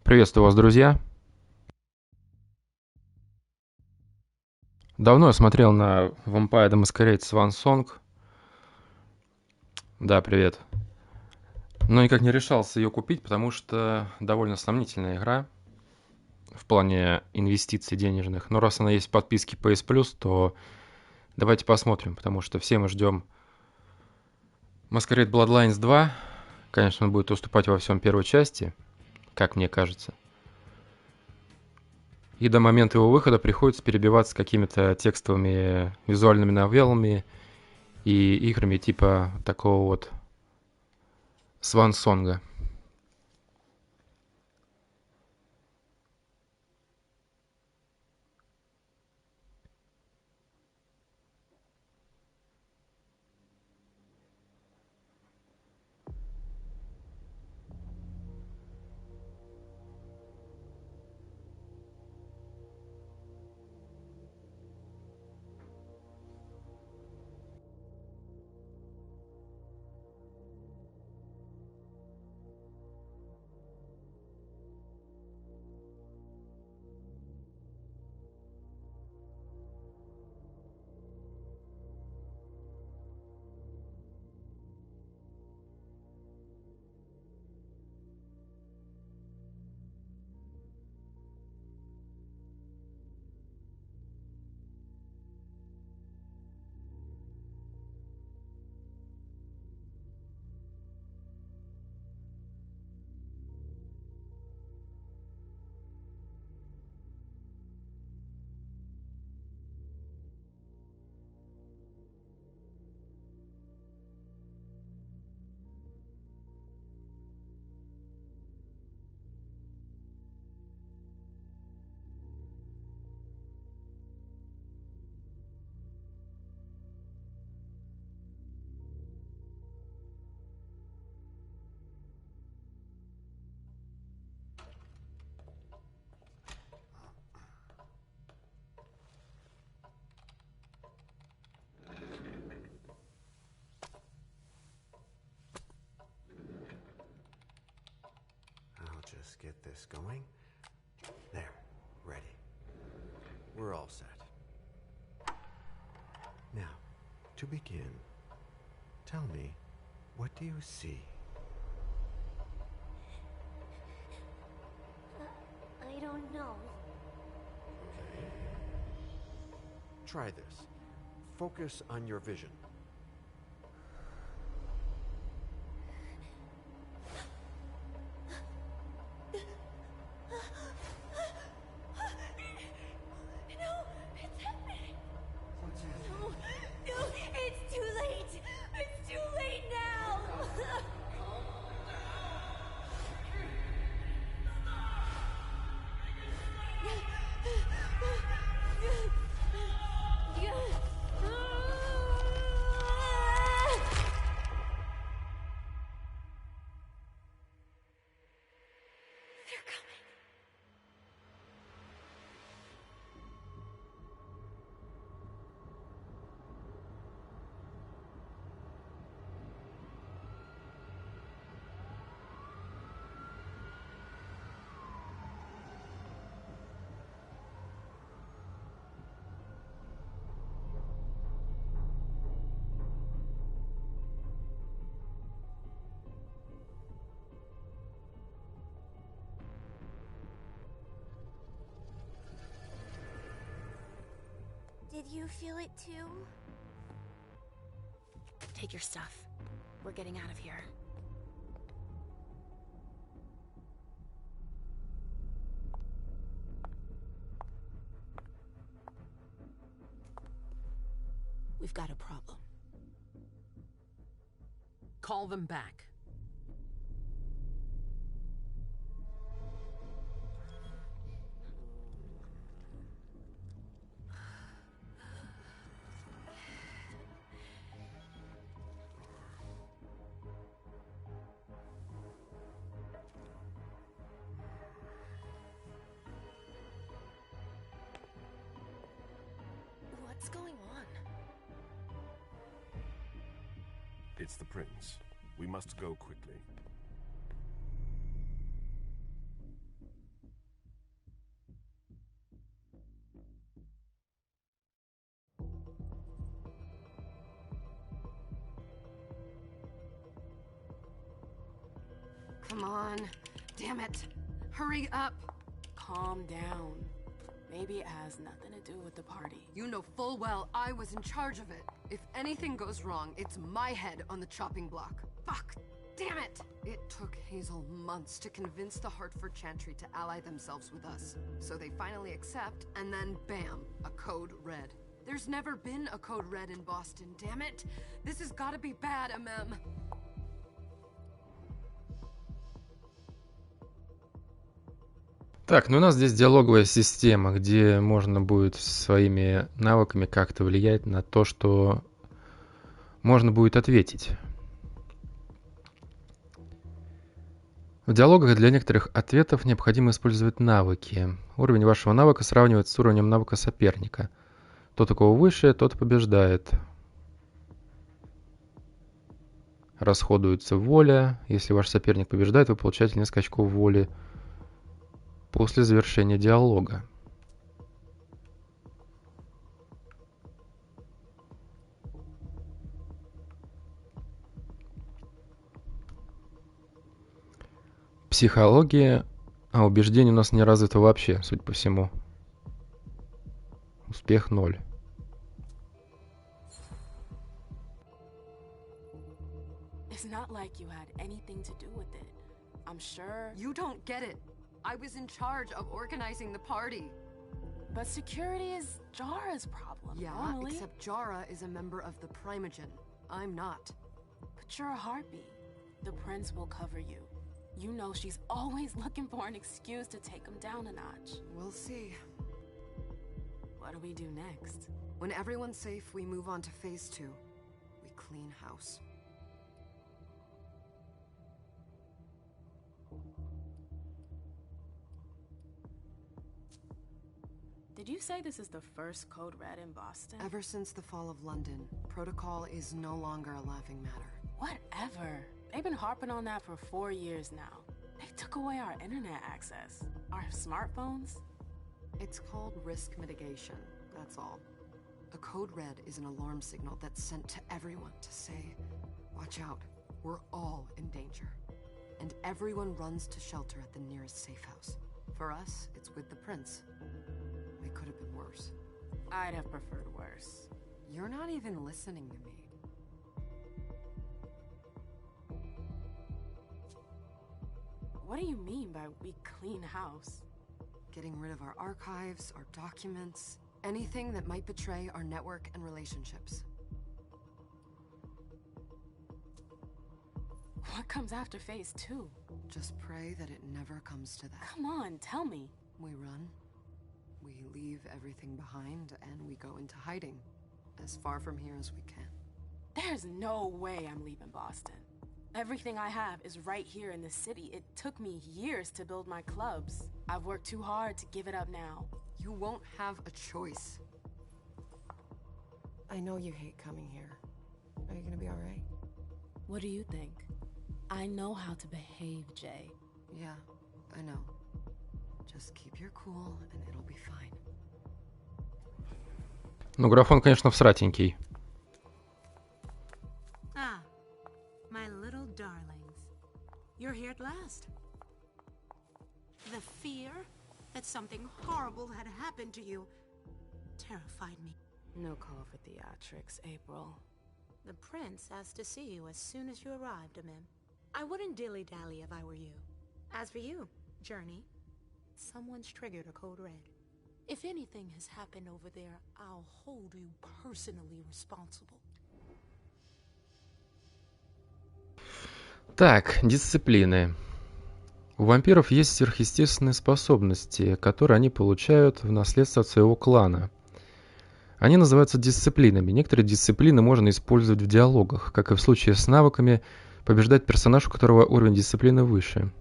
Приветствую вас, друзья. Давно я смотрел на Masquerade Да, привет. Но никак не решался ее купить, потому что довольно сомнительная игра в плане инвестиций денежных. Но раз она есть в подписке PS Plus, то давайте посмотрим, потому что все мы ждем Masquerade Bloodlines 2. Конечно, он будет уступать во всем первой части, как мне кажется. И до момента его выхода приходится перебиваться какими-то текстовыми визуальными новеллами и играми типа такого вот Свансонга. Just get this going. There, ready. We're all set. Now, to begin, tell me, what do you see? I don't know. Okay. Try this. Focus on your vision. Did you feel it too? Take your stuff. We're getting out of here. We've got a problem. Call them back. What's going on? It's the prince. We must go quickly. Come on. Damn it. Hurry up. Calm down. Maybe it has nothing to do with the party. You know full well I was in charge of it. If anything goes wrong, it's my head on the chopping block. Fuck. Damn it! It took Hazel months to convince the Hartford Chantry to ally themselves with us. So they finally accept, and then bam, a code red. There's never been a code red in Boston, damn it! This has gotta be bad, MM. Так, ну у нас здесь диалоговая система, где можно будет своими навыками как-то влиять на то, что можно будет ответить. В диалогах для некоторых ответов необходимо использовать навыки. Уровень вашего навыка сравнивается с уровнем навыка соперника. Тот, у кого выше, тот побеждает. Расходуется воля. Если ваш соперник побеждает, вы получаете несколько очков воли после завершения диалога. Психология, а убеждение у нас не развито вообще, судя по всему. Успех 0. It's not like you had anything to do with it. I'm sure. You don't get it. I was in charge of organizing the party. But security is Jara's problem. Yeah, normally. except Jara is a member of the Primogen. I'm not. But you're a harpy. The prince will cover you. You know she's always looking for an excuse to take him down a notch. We'll see. What do we do next? When everyone's safe, we move on to phase 2. We clean house. Did you say this is the first code red in Boston? Ever since the fall of London, protocol is no longer a laughing matter. Whatever. They've been harping on that for 4 years now. They took away our internet access. Our smartphones. It's called risk mitigation, that's all. A code red is an alarm signal that's sent to everyone to say, watch out, we're all in danger. And everyone runs to shelter at the nearest safe house. For us, it's with the prince. It could have been worse. I'd have preferred worse. You're not even listening to me. What do you mean by we clean house? Getting rid of our archives, our documents, anything that might betray our network and relationships. What comes after phase 2? Just pray that it never comes to that. Come on, tell me. We run. We leave everything behind and we go into hiding. As far from here as we can. There's no way I'm leaving Boston. Everything I have is right here in the city. It took me years to build my clubs. I've worked too hard to give it up now. You won't have a choice. I know you hate coming here. Are you gonna be alright? What do you think? I know how to behave, Jay. Yeah, I know. Just keep your cool and it'll be fine. Ну, графон, конечно, всратенький. Ah, my little darlings. You're here at last. The fear that something horrible had happened to you terrified me. No call for theatrics, April. The prince asked to see you as soon as you arrived, Amim. I wouldn't dilly-dally if I were you. As for you, Journey, someone's triggered a code red. If anything has happened over there, I'll hold you personally responsible. Так, дисциплины. У вампиров есть сверхъестественные способности, которые они получают в наследство от своего клана. Они называются дисциплинами. Некоторые дисциплины можно использовать в диалогах, как и в случае с навыками, побеждать персонаж, у которого уровень дисциплины выше.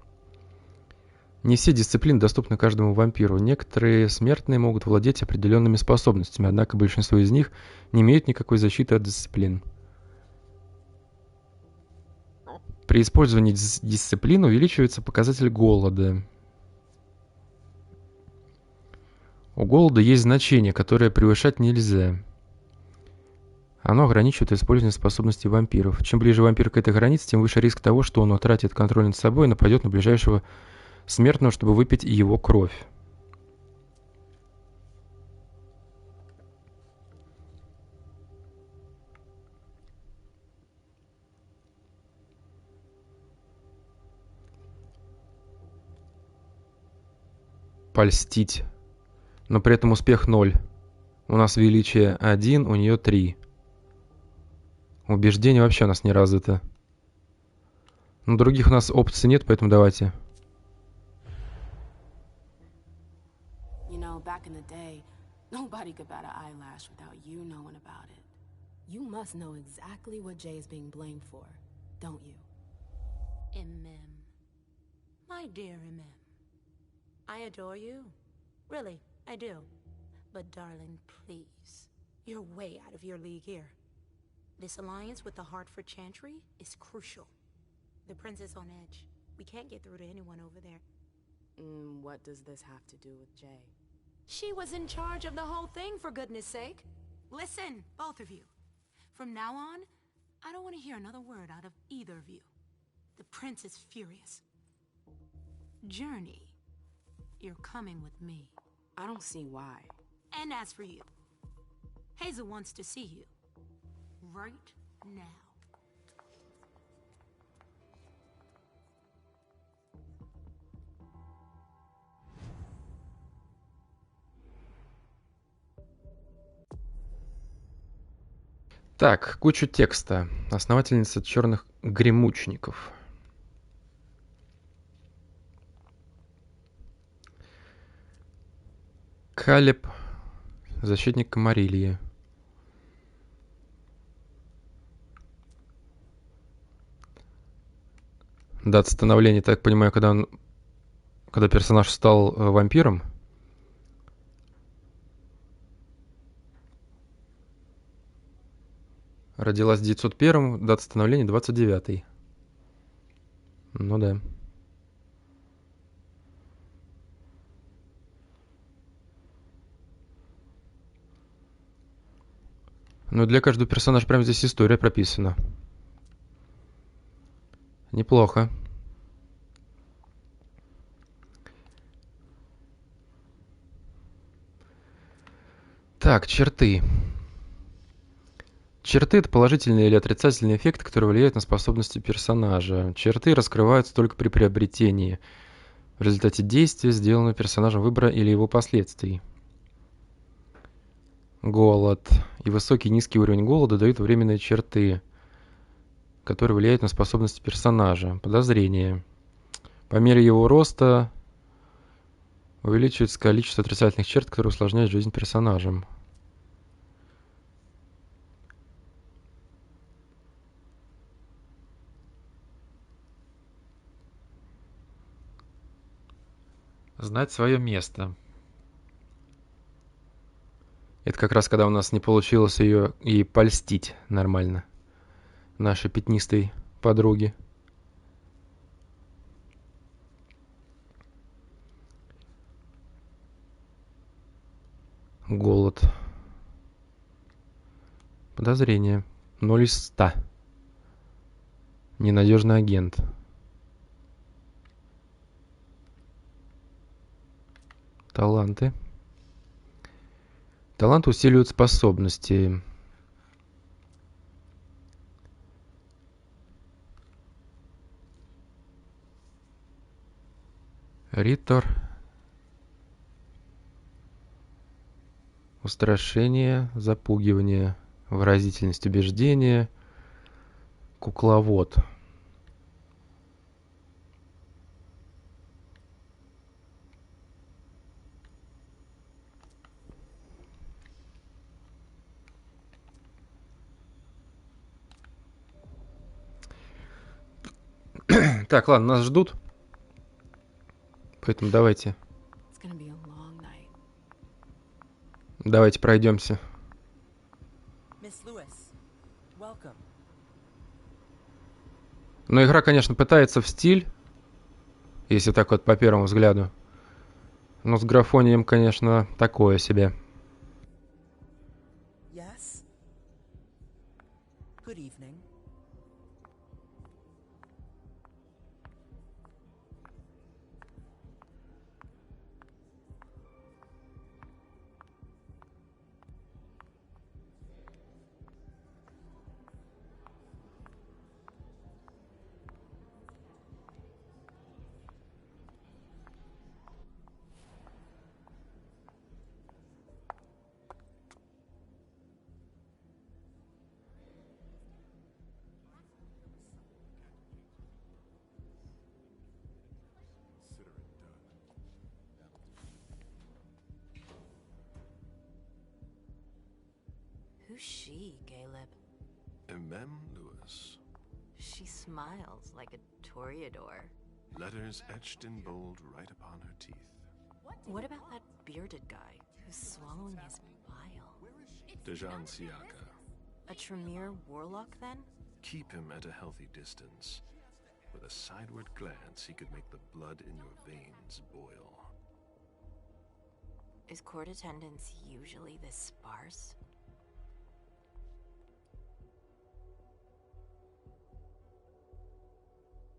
Не все дисциплины доступны каждому вампиру. Некоторые смертные могут владеть определенными способностями, однако большинство из них не имеют никакой защиты от дисциплин. При использовании дисциплин увеличивается показатель голода. У голода есть значение, которое превышать нельзя. Оно ограничивает использование способностей вампиров. Чем ближе вампир к этой границе, тем выше риск того, что он утратит контроль над собой и нападет на ближайшего смертного, чтобы выпить его кровь. Польстить. Но при этом успех 0. У нас величие 1, у нее 3. Убеждение вообще у нас не развито. Но других у нас опций нет, поэтому давайте. You know, back in the day, nobody could bat an eyelash without you knowing about it. You must know exactly what Jay is being blamed for, don't you? My dear Emem, I adore you. Really, I do. But darling, please, you're way out of your league here. This alliance with the Hartford Chantry is crucial. The prince is on edge. We can't get through to anyone over there. What does this have to do with Jay? She was in charge of the whole thing, for goodness sake. Listen, both of you. From now on, I don't want to hear another word out of either of you. The prince is furious. Journey, you're coming with me. I don't see why. And as for you, Hazel wants to see you. Right now. Так, кучу текста. Основательница черных гремучников. Калеб, защитник Камарильи. Дата становления, так понимаю, когда персонаж стал вампиром. Родилась в 901, дата становления 29. Ну да. Ну для каждого персонажа прямо здесь история прописана. Неплохо. Так, черты. Черты — это положительный или отрицательный эффект, который влияет на способности персонажа. Черты раскрываются только при приобретении, в результате действия, сделанного персонажем выбора или его последствий. Голод. И высокий и низкий уровень голода дают временные черты, которые влияют на способности персонажа. Подозрение. По мере его роста увеличивается количество отрицательных черт, которые усложняют жизнь персонажам. Знать свое место. Это как раз когда у нас не получилось ее и польстить нормально нашей пятнистой подруге. Голод. Подозрение. 0 из 100. Ненадежный агент. Таланты. Таланты усиливают способности. Ритор. Устрашение, запугивание, выразительность убеждения, кукловод. Так, ладно, нас ждут. Поэтому давайте. Давайте пройдемся. Но игра, конечно, пытается в стиль, если так вот по первому взгляду. Но с графонием, конечно, такое себе. Yes? Who's she, Caleb? Mem Lewis. She smiles like a toreador. Letters etched in bold right upon her teeth. What about that bearded guy who's swallowing his bile? Dejan Siaka. A Tremere warlock, then? Keep him at a healthy distance. With a sideward glance, he could make the blood in your veins boil. Is court attendance usually this sparse?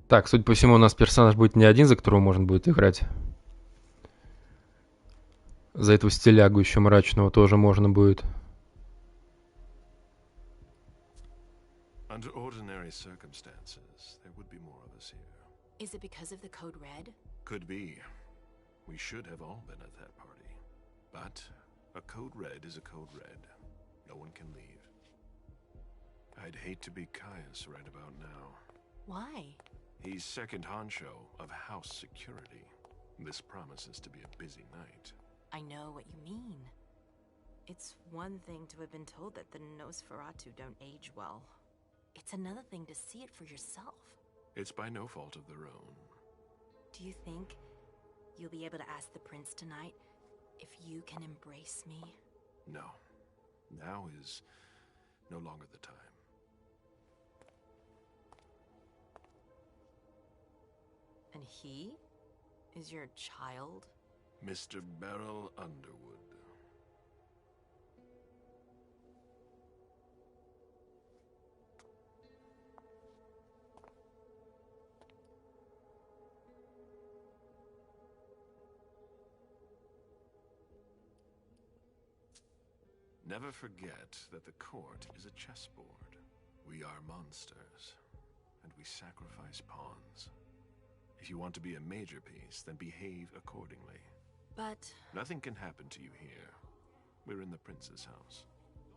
Так, судя по всему, у нас персонаж будет не один, за которого можно будет играть. За этого стилягу еще мрачного тоже можно будет. Under ordinary circumstances, there would be more of us here. Is it because of the code red? Could be. We should have all been at that party. But a code red is a code red. No one can leave. I'd hate to be Caius right about now. Why? He's second honcho of house security. This promises to be a busy night. I know what you mean. It's one thing to have been told that the Nosferatu don't age well. It's another thing to see it for yourself. It's by no fault of their own. Do you think you'll be able to ask the prince tonight if you can embrace me? No. Now is no longer the time. And he is your child? Mr. Beryl Underwood. Never forget that the court is a chessboard. We are monsters, and we sacrifice pawns. If you want to be a major piece, then behave accordingly. But... Nothing can happen to you here. We're in the prince's house.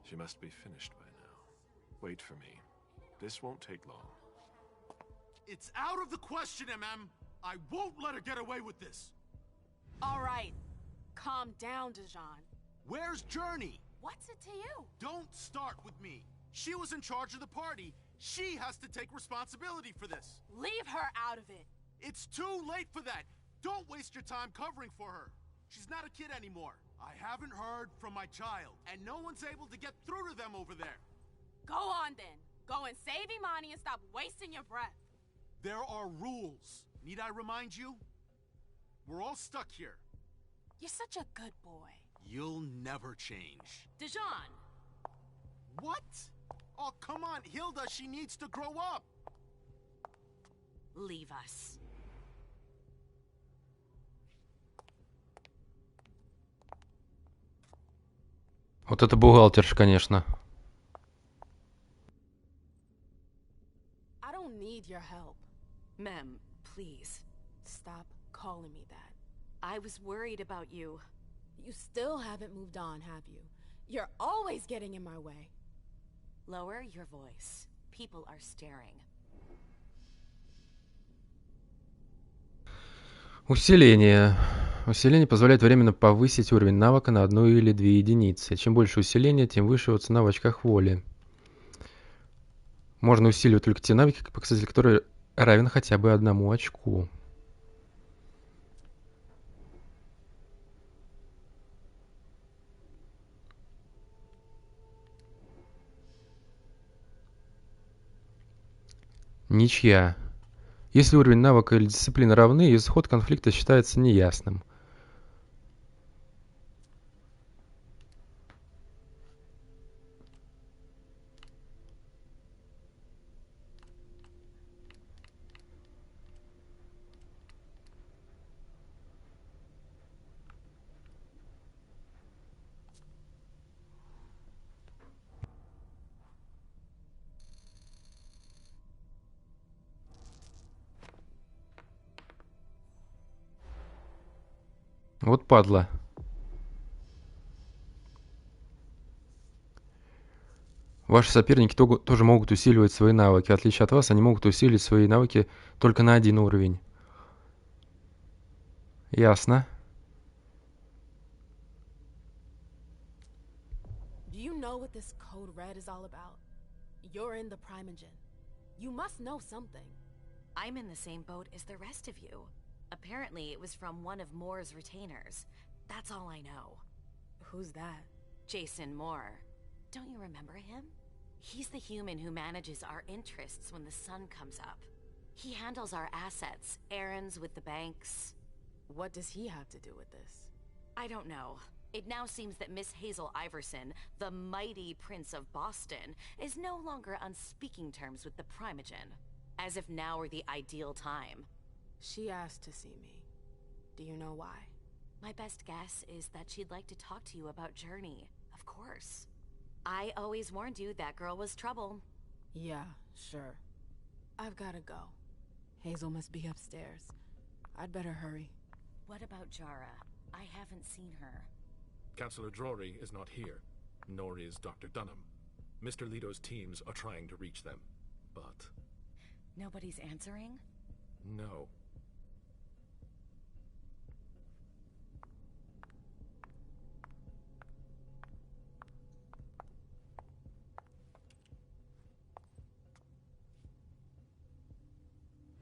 She must be finished by now. Wait for me. This won't take long. It's out of the question, MM! I won't let her get away with this! All right. Calm down, Dejan. Where's Journey? What's it to you? Don't start with me. She was in charge of the party. She has to take responsibility for this. Leave her out of it. It's too late for that. Don't waste your time covering for her. She's not a kid anymore. I haven't heard from my child, and no one's able to get through to them over there. Go on then. Go and save Imani and stop wasting your breath. There are rules. Need I remind you? We're all stuck here. You're such a good boy. You'll never change. Dejan! What? Oh, come on, Hilda, she needs to grow up. Leave us. Вот это бухгалтерша, конечно. I don't need your help. Mem, please. Stop calling me that. I was worried about you. You still haven't moved on, have you? You're always getting in my way. Lower your voice. People are staring. Усиление. Усиление позволяет временно повысить уровень навыка на 1 или 2 единицы. Чем больше усиления, тем выше его цена в очках воли. Можно усиливать только те навыки, показатель которых равен хотя бы 1 очку. Ничья. Если уровень навыка или дисциплины равны, исход конфликта считается неясным. Вот падла. Ваши соперники тоже могут усиливать свои навыки. В отличие от вас, они могут усилить свои навыки только на 1 уровень. Ясно. Do you know what this code red is all about? You're in the Primogen. You must know something. I'm in the same boat as the rest of you. Apparently, it was from one of Moore's retainers. That's all I know. Who's that? Jason Moore. Don't you remember him? He's the human who manages our interests when the sun comes up. He handles our assets, errands with the banks. What does he have to do with this? I don't know. It now seems that Miss Hazel Iverson, the mighty Prince of Boston, is no longer on speaking terms with the Primogen. As if now were the ideal time. She asked to see me. Do you know why? My best guess is that she'd like to talk to you about Journey, of course. I always warned you that girl was trouble. Yeah, sure. I've gotta go. Hazel must be upstairs. I'd better hurry. What about Jara? I haven't seen her. Councillor Drury is not here, nor is Dr. Dunham. Mr. Leto's teams are trying to reach them, but... Nobody's answering? No.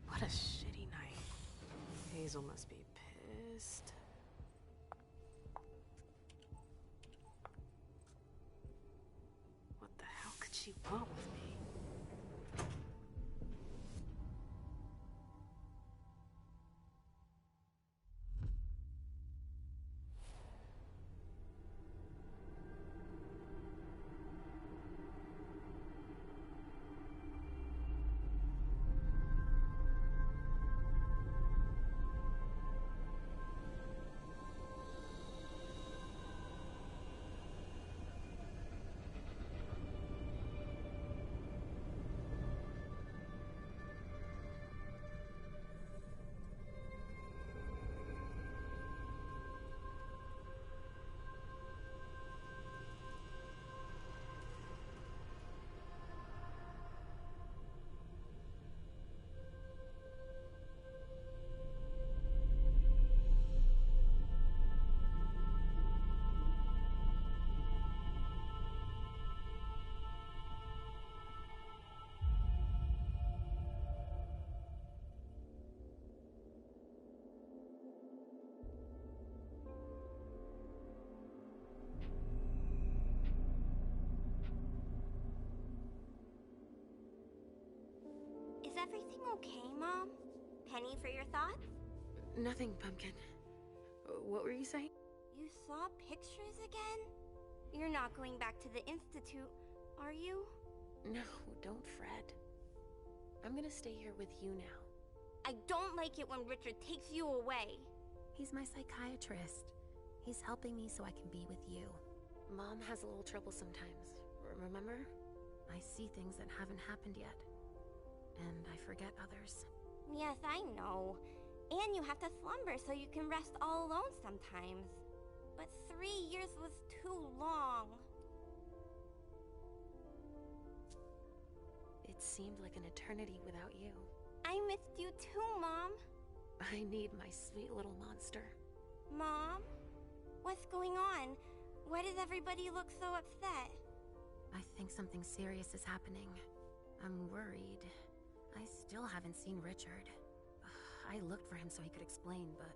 What a shitty night. Hazel must be pissed. What the hell could she want with me? Is everything okay, Mom? Penny for your thoughts? Nothing, Pumpkin. What were you saying? You saw pictures again? You're not going back to the Institute, are you? No, don't fret. I'm gonna stay here with you now. I don't like it when Richard takes you away. He's my psychiatrist. He's helping me so I can be with you. Mom has a little trouble sometimes, remember? I see things that haven't happened yet. And I forget others. Yes, I know. And you have to slumber so you can rest all alone sometimes. But 3 years was too long. It seemed like an eternity without you. I missed you too, Mom. I need my sweet little monster. Mom? What's going on? Why does everybody look so upset? I think something serious is happening. I'm worried. I still haven't seen Richard. I looked for him so he could explain, but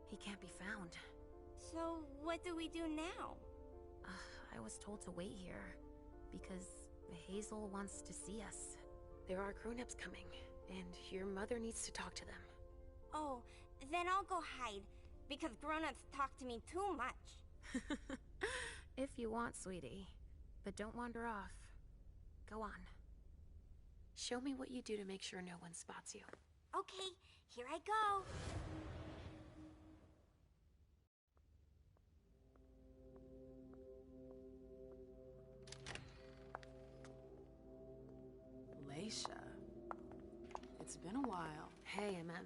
he can't be found. So, what do we do now? I was told to wait here, because Hazel wants to see us. There are grown-ups coming, and your mother needs to talk to them. Oh, then I'll go hide, because grown-ups talk to me too much. If you want, sweetie. But don't wander off. Go on. Show me what you do to make sure no one spots you. Okay, here I go. Leisha. It's been a while. Hey, MM.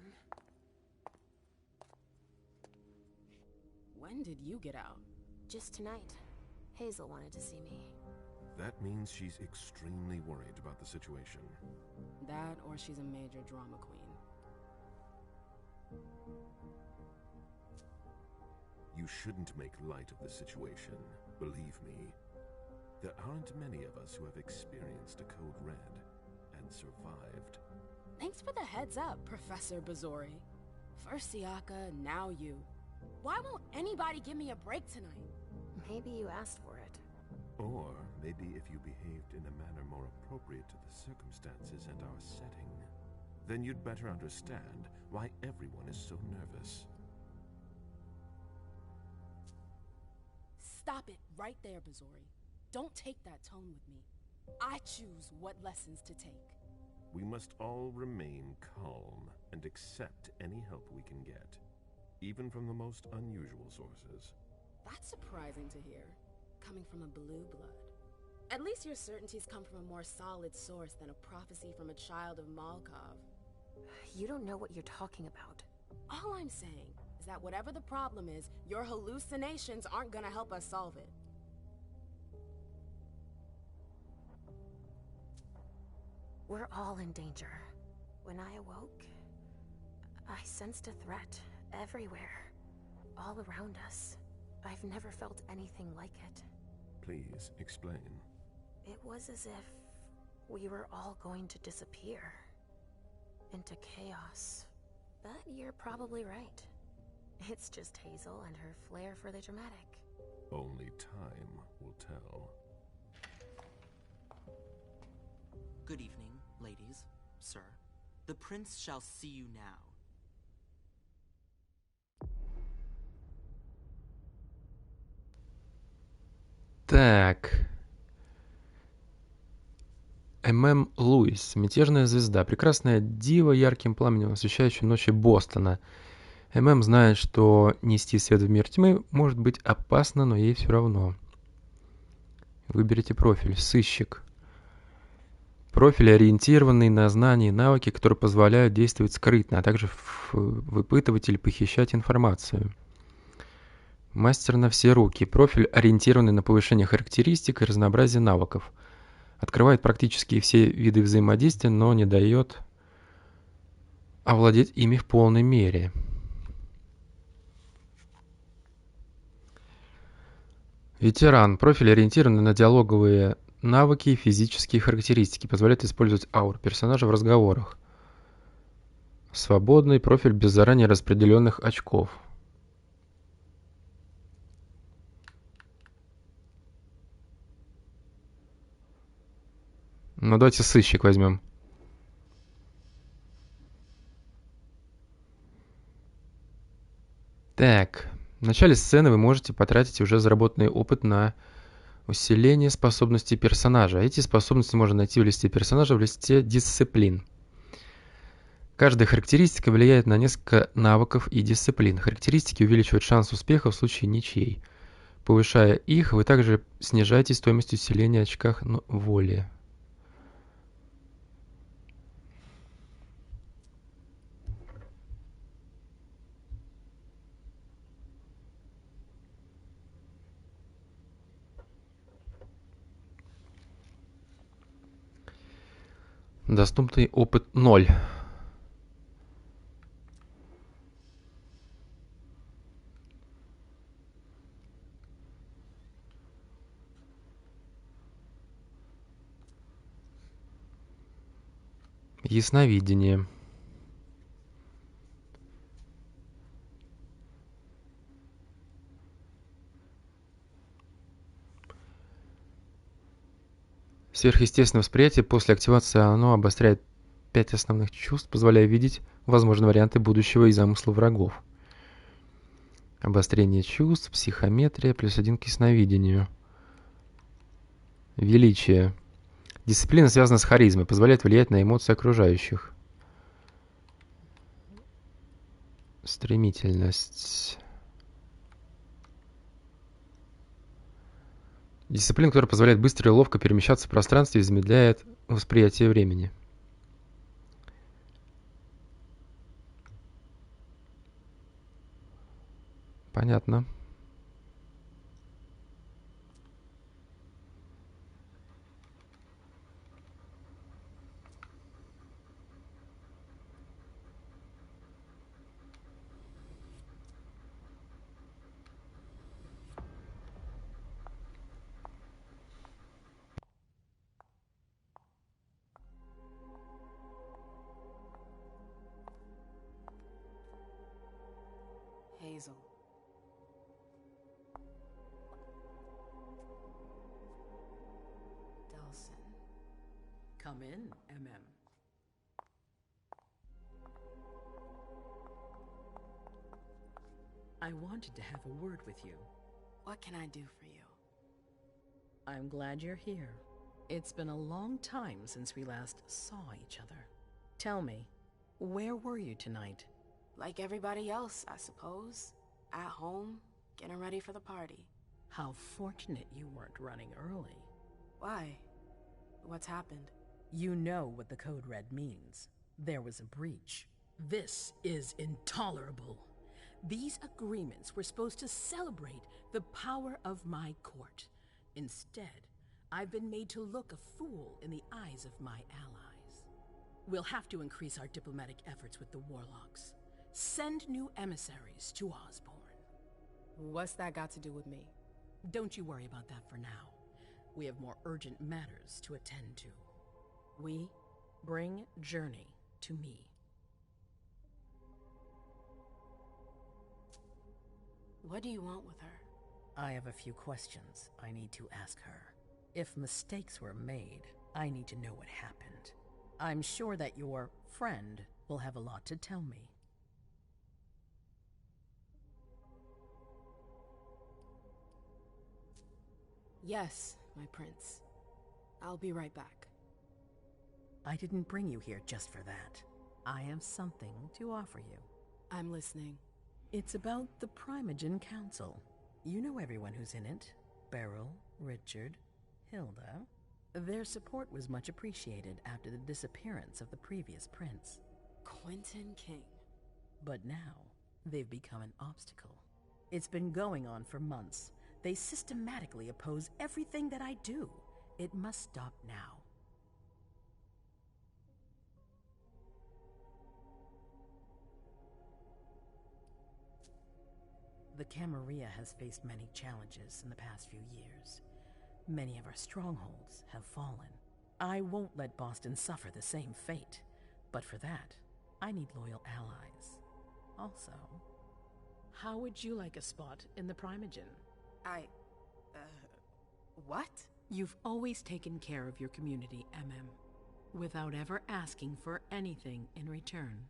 When did you get out? Just tonight. Hazel wanted to see me. That means she's extremely worried about the situation. That, or she's a major drama queen. You shouldn't make light of the situation, believe me. There aren't many of us who have experienced a code red and survived. Thanks for the heads up, Professor Bazori. First Siaka, now you. Why won't anybody give me a break tonight? Maybe you asked for it. Or maybe if you behaved in a manner more appropriate to the circumstances and our setting, then you'd better understand why everyone is so nervous. Stop it right there, Bazori. Don't take that tone with me. I choose what lessons to take. We must all remain calm and accept any help we can get, even from the most unusual sources. That's surprising to hear, coming from a blue blood. At least your certainties come from a more solid source than a prophecy from a child of Malkov. You don't know what you're talking about. All I'm saying is that whatever the problem is, your hallucinations aren't gonna help us solve it. We're all in danger. When I awoke, I sensed a threat everywhere, all around us. I've never felt anything like it. Please explain. It was as if we were all going to disappear into chaos. But you're probably right. It's just Hazel and her flair for the dramatic. Only time will tell. Good evening, ladies, sir. The prince shall see you now. Так. М.М. Луис. Мятежная звезда. Прекрасная дива, ярким пламенем освещающая ночи Бостона. М.М. знает, что нести свет в мир тьмы может быть опасно, но ей все равно. Выберите профиль. Сыщик. Профиль, ориентированный на знания и навыки, которые позволяют действовать скрытно, а также выпытывать или похищать информацию. Мастер на все руки. Профиль, ориентированный на повышение характеристик и разнообразие навыков. Открывает практически все виды взаимодействия, но не дает овладеть ими в полной мере. Ветеран. Профиль, ориентированный на диалоговые навыки и физические характеристики. Позволяет использовать ауру персонажа в разговорах. Свободный. Профиль без заранее распределенных очков. Ну, давайте сыщик возьмем. Так, в начале сцены вы можете потратить уже заработанный опыт на усиление способностей персонажа. Эти способности можно найти в листе персонажа в листе дисциплин. Каждая характеристика влияет на несколько навыков и дисциплин. Характеристики увеличивают шанс успеха в случае ничьей. Повышая их, вы также снижаете стоимость усиления в очках воли. Доступный опыт 0. Ясновидение. Сверхъестественное восприятие. После активации оно обостряет 5 основных чувств, позволяя видеть возможные варианты будущего и замысла врагов. Обострение чувств, психометрия, +1 к ясновидению. Величие. Дисциплина связана с харизмой, позволяет влиять на эмоции окружающих. Стремительность. Дисциплина, которая позволяет быстро и ловко перемещаться в пространстве и замедляет восприятие времени. Понятно. Come in, MM. I wanted to have a word with you. What can I do for you? I'm glad you're here. It's been a long time since we last saw each other. Tell me, where were you tonight? Like everybody else, I suppose. At home, getting ready for the party. How fortunate you weren't running early. Why? What's happened? You know what the Code Red means. There was a breach. This is intolerable. These agreements were supposed to celebrate the power of my court. Instead, I've been made to look a fool in the eyes of my allies. We'll have to increase our diplomatic efforts with the warlocks. Send new emissaries to Osborne. What's that got to do with me? Don't you worry about that for now. We have more urgent matters to attend to. We bring Journey to me. What do you want with her? I have a few questions I need to ask her. If mistakes were made, I need to know what happened. I'm sure that your friend will have a lot to tell me. Yes, my prince. I'll be right back. I didn't bring you here just for that. I have something to offer you. I'm listening. It's about the Primogen Council. You know everyone who's in it. Beryl, Richard, Hilda. Their support was much appreciated after the disappearance of the previous prince. Quentin King. But now, they've become an obstacle. It's been going on for months. They systematically oppose everything that I do. It must stop now. The Camarilla has faced many challenges in the past few years. Many of our strongholds have fallen. I won't let Boston suffer the same fate. But for that, I need loyal allies. Also, how would you like a spot in the Primogen? What? You've always taken care of your community, without ever asking for anything in return.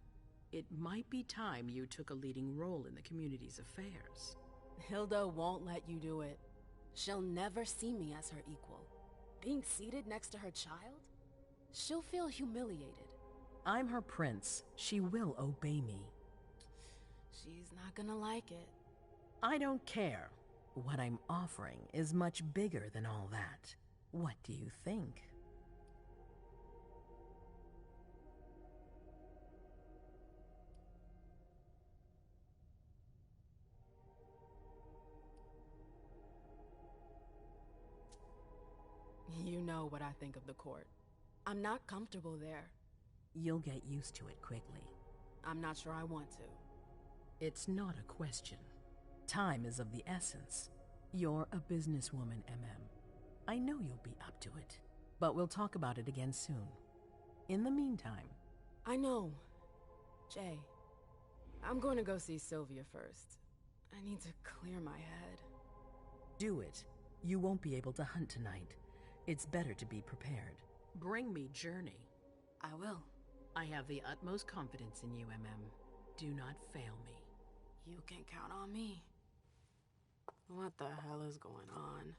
It might be time you took a leading role in the community's affairs. Hilda won't let you do it. She'll never see me as her equal. Being seated next to her child? She'll feel humiliated. I'm her prince. She will obey me. She's not gonna like it. I don't care. What I'm offering is much bigger than all that. What do you think? You know what I think of the court. I'm not comfortable there. You'll get used to it quickly. I'm not sure I want to. It's not a question. Time is of the essence. You're a businesswoman, I know you'll be up to it. But we'll talk about it again soon. In the meantime... I know. Jay, I'm going to go see Sylvia first. I need to clear my head. Do it. You won't be able to hunt tonight. It's better to be prepared. Bring me Journey. I will. I have the utmost confidence in you, Do not fail me. You can count on me. What the hell is going on?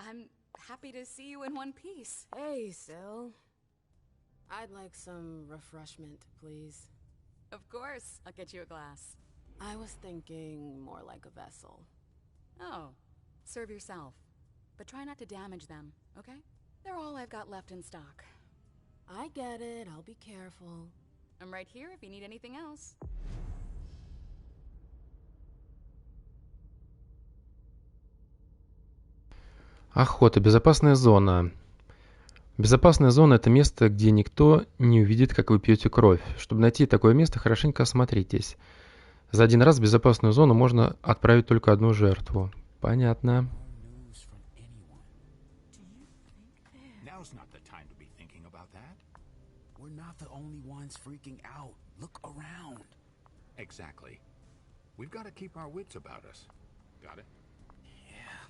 I'm happy to see you in one piece. Hey, Sil. I'd like some refreshment, please. Of course, I'll get you a glass. I was thinking more like a vessel. Oh, serve yourself. But try not to damage them, okay? They're all I've got left in stock. I get it, I'll be careful. I'm right here if you need anything else. Охота. Безопасная зона. Безопасная зона – это место, где никто не увидит, как вы пьете кровь. Чтобы найти такое место, хорошенько осмотритесь. За один раз в безопасную зону можно отправить только одну жертву. Понятно. Everyone's freaking out. Look around. Exactly. We've got to keep our wits about us. Got it? Yeah.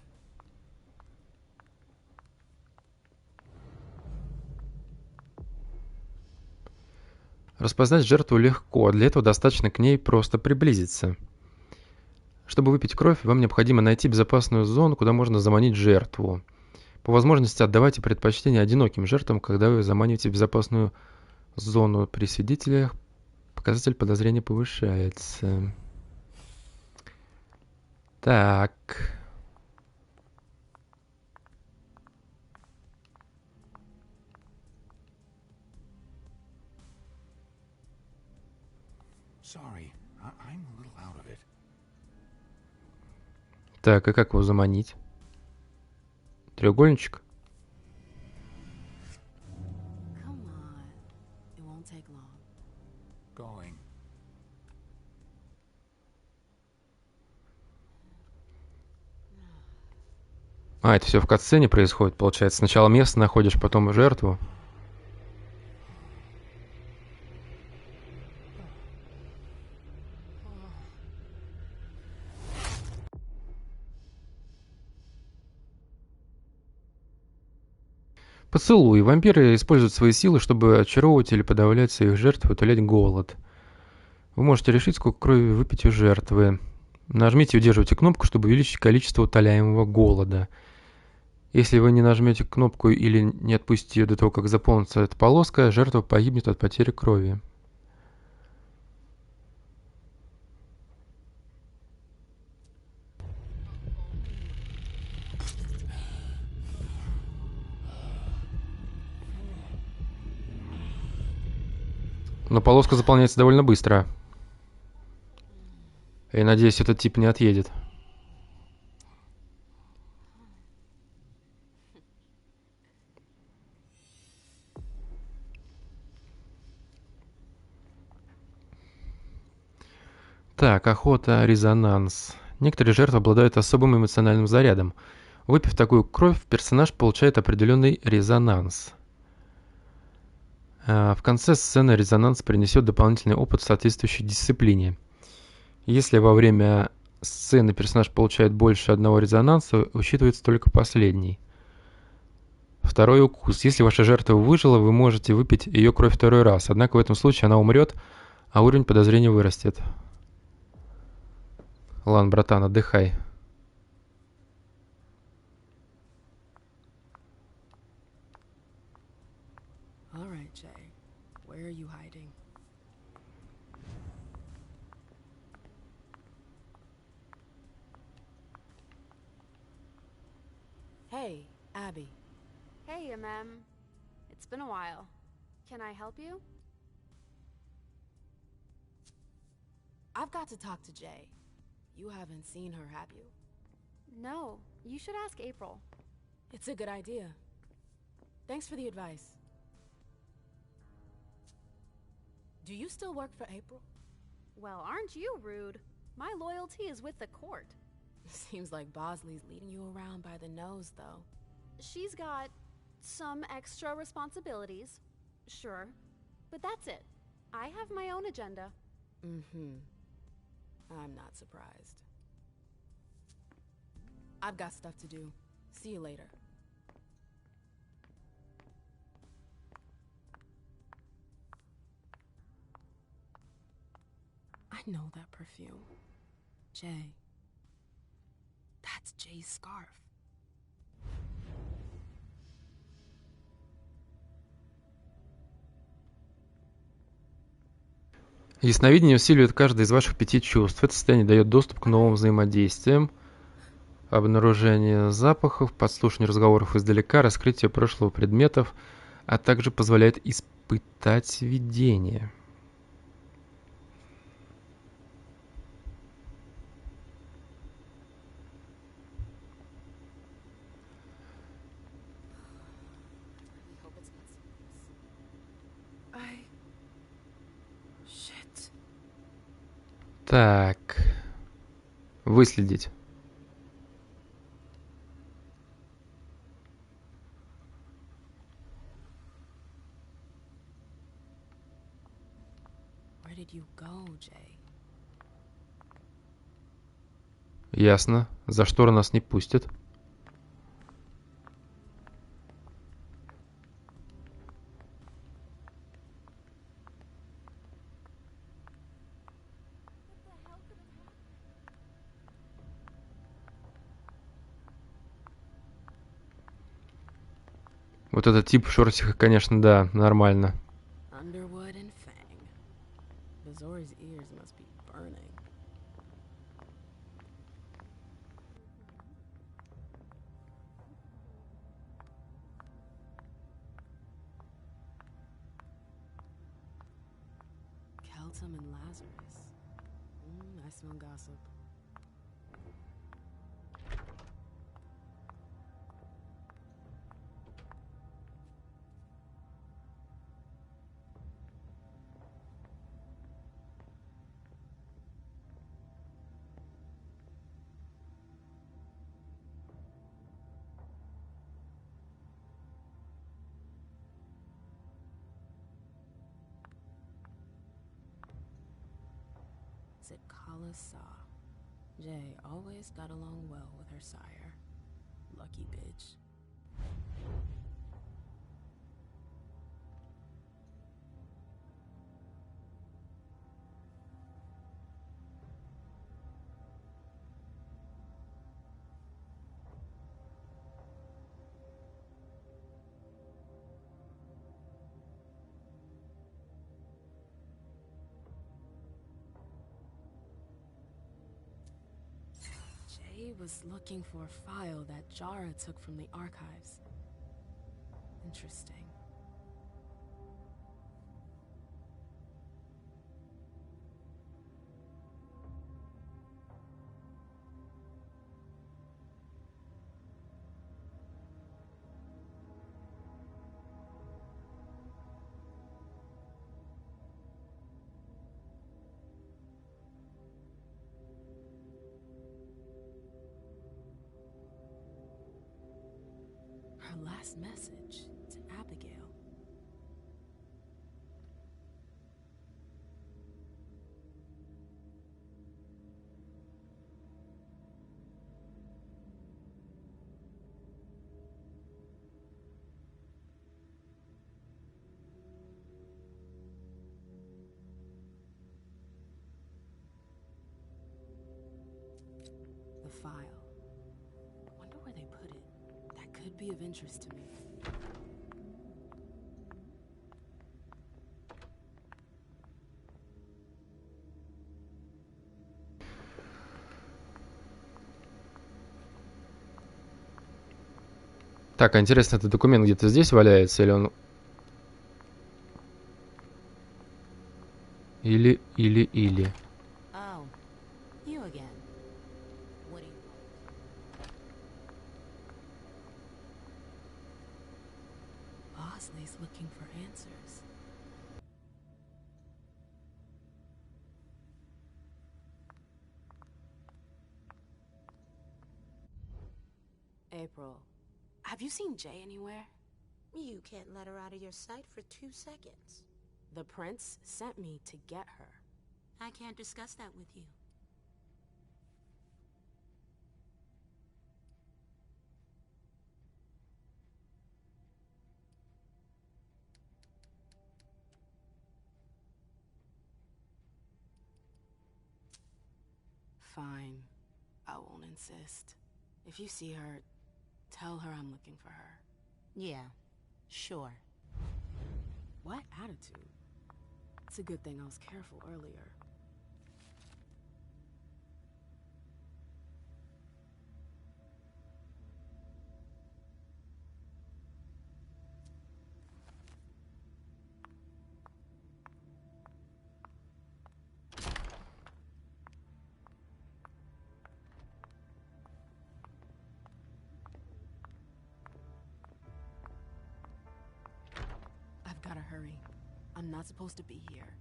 Распознать жертву легко, для этого достаточно к ней просто приблизиться. Чтобы выпить кровь, вам необходимо найти безопасную зону, куда можно заманить жертву. По возможности отдавайте предпочтение одиноким жертвам, когда вы заманиваете в безопасную зону. При свидетелях показатель подозрения повышается. Так. Sorry, I'm a little out of it. Так, и как его заманить? Треугольничек? Come on. It won't take long. Going. А, это все в катсцене происходит, получается. Сначала место находишь, потом жертву. Поцелуй. Вампиры используют свои силы, чтобы очаровывать или подавлять своих жертв и утолять голод. Вы можете решить, сколько крови выпить у жертвы. Нажмите и удерживайте кнопку, чтобы увеличить количество утоляемого голода. Если вы не нажмете кнопку или не отпустите ее до того, как заполнится эта полоска, жертва погибнет от потери крови. Но полоска заполняется довольно быстро. И надеюсь, этот тип не отъедет. Так, охота, резонанс. Некоторые жертвы обладают особым эмоциональным зарядом. Выпив такую кровь, персонаж получает определенный резонанс. В конце сцены резонанс принесет дополнительный опыт в соответствующей дисциплине. Если во время сцены персонаж получает больше одного резонанса, учитывается только последний. Второй укус. Если ваша жертва выжила, вы можете выпить ее кровь второй раз. Однако в этом случае она умрет, а уровень подозрения вырастет. Ладно, братан, отдыхай. All right, Jay. Where are you hiding? Hey, Abby. Hey, Mem. It's been a while. Can I help you? I've got to talk to Jay. You haven't seen her, have you? No, you should ask April. It's a good idea. Thanks for the advice. Do you still work for April? Well, aren't you rude? My loyalty is with the court. Seems like Bosley's leading you around by the nose, though. She's got some extra responsibilities, sure, but that's it. I have my own agenda. Mm-hmm. I'm not surprised. I've got stuff to do. See you later. I know that perfume. Jay. That's Jay's scarf. Ясновидение усиливает каждое из ваших 5 чувств. Это состояние дает доступ к новым взаимодействиям, обнаружение запахов, подслушивание разговоров издалека, раскрытие прошлого предметов, а также позволяет испытать видение. Так, выследить. Jay. Ясно. За шторы нас не пустят. Вот этот тип в шортиках, конечно, да, нормально. Underwood and Fang. Bazori's ears must be burning. Keltum and Lazarus. I smell gossip. Zitkala Saw. Jay always got along well with her sire. Lucky bitch. Jay was looking for a file that Jara took from the archives. Interesting. Her last message to Abigail. The file. Wonder where they put it. That could be of interest to me. Так, а интересно, этот документ где-то здесь валяется, или он... Или. Oh, you again. What do you want? Bosley's looking for answers. April, have you seen Jay anywhere? You can't let her out of your sight for 2 seconds. The prince sent me to get her. I can't discuss that with you. Fine. I won't insist. If you see her, tell her I'm looking for her. Yeah, sure. What attitude? It's a good thing I was careful earlier. I've gotta hurry. I'm not supposed to be here.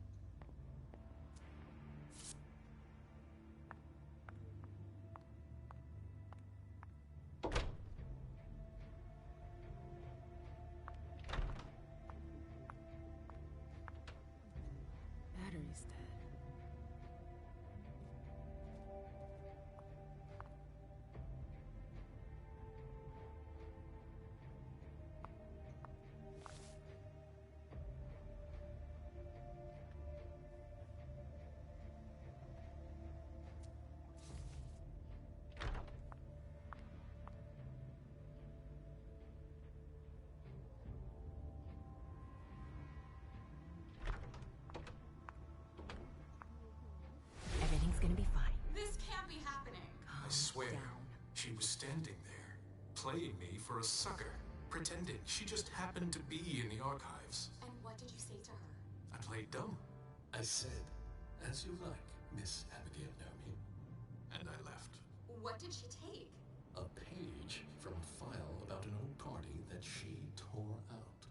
Battery's dead. I swear, she was standing there, playing me for a sucker, pretending she just happened to be in the archives. And what did you say to her? I played dumb. I said, as you like, Miss Abigail Naomi. And I left. What did she take? A page from a file about an old party that she tore out.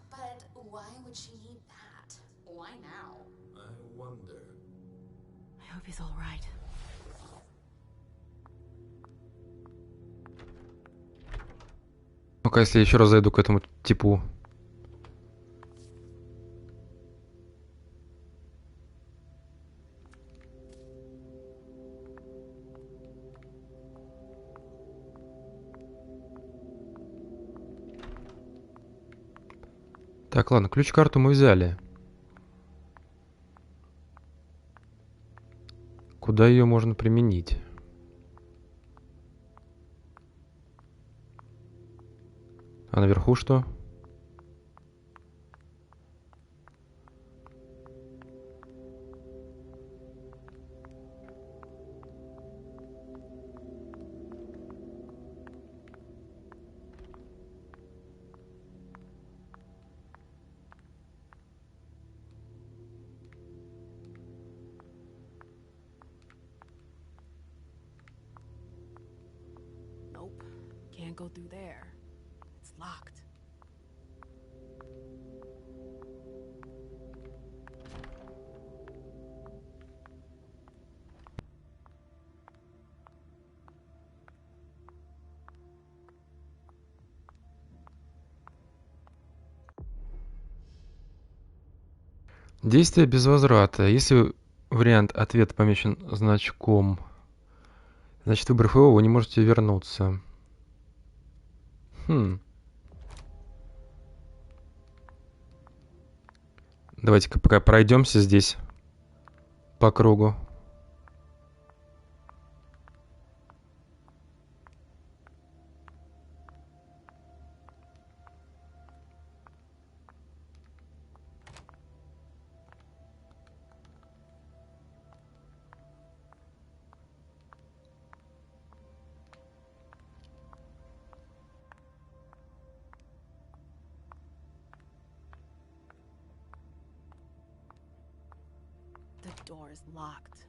But why would she need that? Why now? I wonder. I hope he's all right. Ну-ка, если я еще раз зайду к этому типу. Так, ладно, ключ-карту мы взяли. Куда ее можно применить? А наверху что? Nope. Can't go through there. It's locked. Действие без возврата. Если вариант ответа помечен значком, значит, выбрав его, вы не можете вернуться. Давайте-ка пока пройдемся здесь по кругу. The door is locked.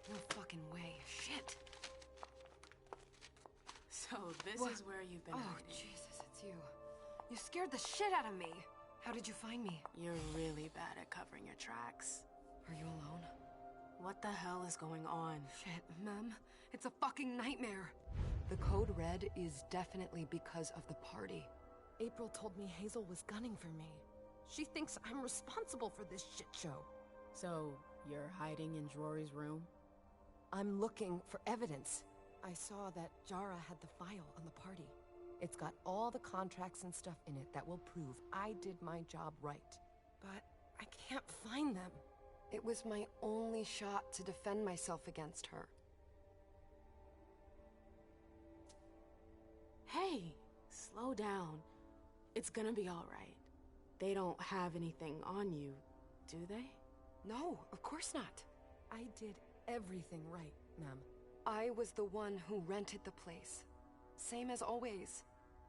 No fucking way. Shit. So this is where you've been hiding. Jesus, it's you. You scared the shit out of me. How did you find me? You're really bad at covering your tracks. Are you alone? What the hell is going on? Shit, Mem. It's a fucking nightmare. The code red is definitely because of the party. April told me Hazel was gunning for me. She thinks I'm responsible for this shit show. So, you're hiding in Drury's room? I'm looking for evidence. I saw that Jara had the file on the party. It's got all the contracts and stuff in it that will prove I did my job right. But I can't find them. It was my only shot to defend myself against her. Hey, slow down. It's gonna be all right. They don't have anything on you, do they? No, of course not. I did everything right, Mem. I was the one who rented the place. Same as always.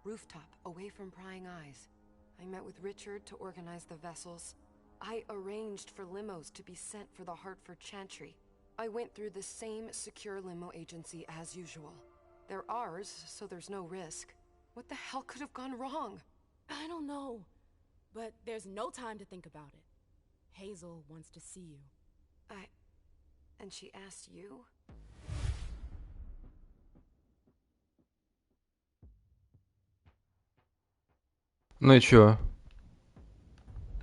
Rooftop, away from prying eyes. I met with Richard to organize the vessels. I arranged for limos to be sent for the Hartford Chantry. I went through the same secure limo agency as usual. They're ours, so there's no risk. What the hell could have gone wrong? I don't know. But there's no time to think about it. Hazel wants to see you. And she asked you? Ну и чё?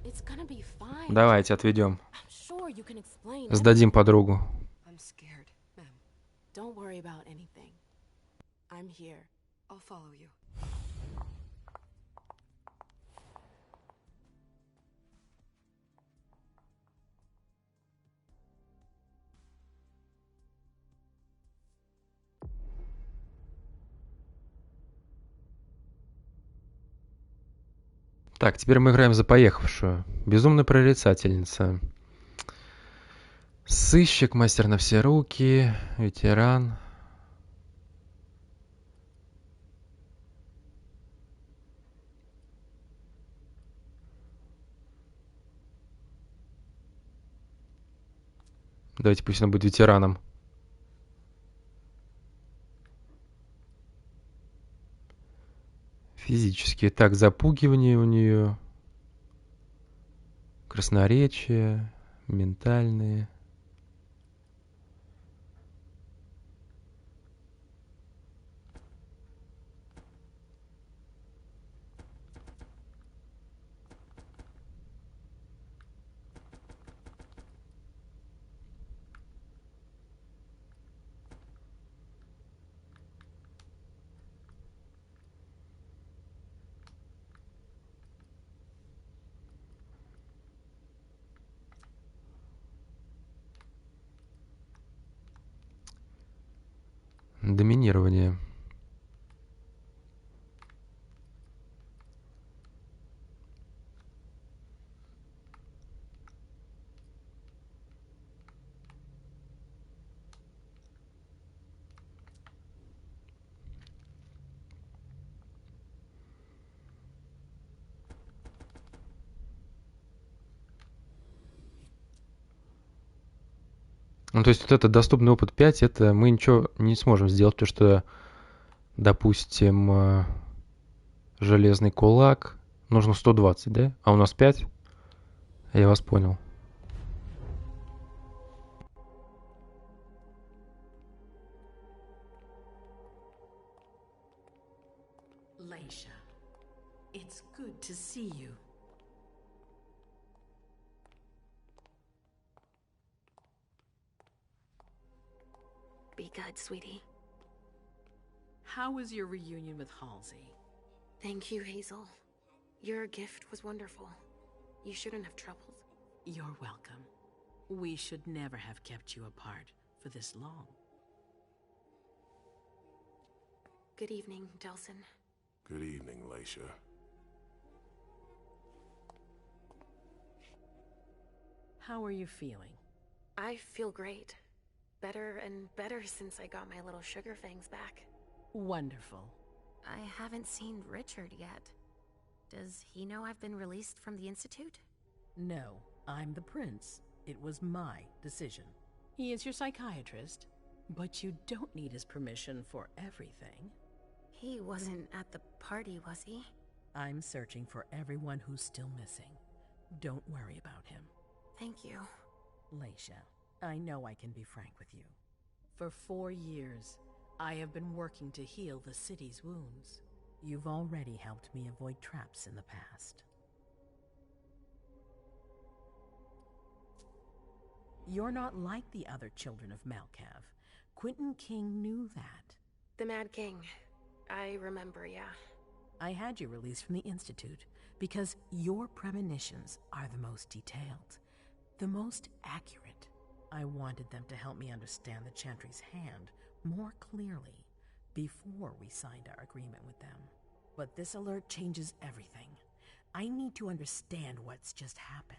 It's gonna be fine. Давайте отведем. I'm sure you can explain Сдадим everything. подругу. I'm scared, ma'am. Don't worry about anything. I'm here. I'll follow you. Так, теперь мы играем за поехавшую. Безумная прорицательница. Сыщик, мастер на все руки, ветеран. Давайте пусть она будет ветераном. Физические. Так, запугивание у нее. Красноречие. Ментальные. Доминирование. Ну, то есть вот это доступный опыт 5, это мы ничего не сможем сделать, потому что, допустим, железный кулак нужно 120, да? А у нас 5? Я вас понял. Leisha, it's good to see you. Be good, sweetie. How was your reunion with Halsey? Thank you, Hazel. Your gift was wonderful. You shouldn't have troubled. You're welcome. We should never have kept you apart for this long. Good evening, Delson. Good evening, Leisha. How are you feeling? I feel great. Better and better since I got my little sugar fangs back. Wonderful. I haven't seen Richard yet. Does he know I've been released from the Institute? No, I'm the prince. It was my decision. He is your psychiatrist, but you don't need his permission for everything. He wasn't at the party, was he? I'm searching for everyone who's still missing. Don't worry about him. Thank you. Leisha, I know I can be frank with you. For 4 years, I have been working to heal the city's wounds. You've already helped me avoid traps in the past. You're not like the other children of Malkav. Quentin King knew that. The Mad King. I remember, yeah. I had you released from the Institute because your premonitions are the most detailed, the most accurate. I wanted them to help me understand the Chantry's hand more clearly before we signed our agreement with them. But this alert changes everything. I need to understand what's just happened.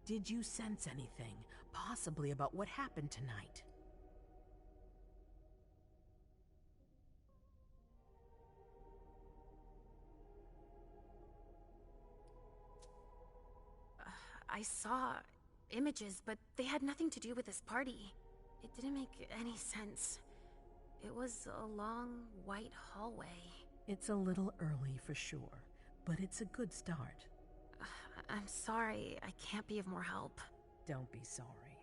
Did you sense anything, possibly about what happened tonight? I saw images, but they had nothing to do with this party. It didn't make any sense. It was a long, white hallway. It's a little early for sure, but it's a good start. I'm sorry, I can't be of more help. Don't be sorry.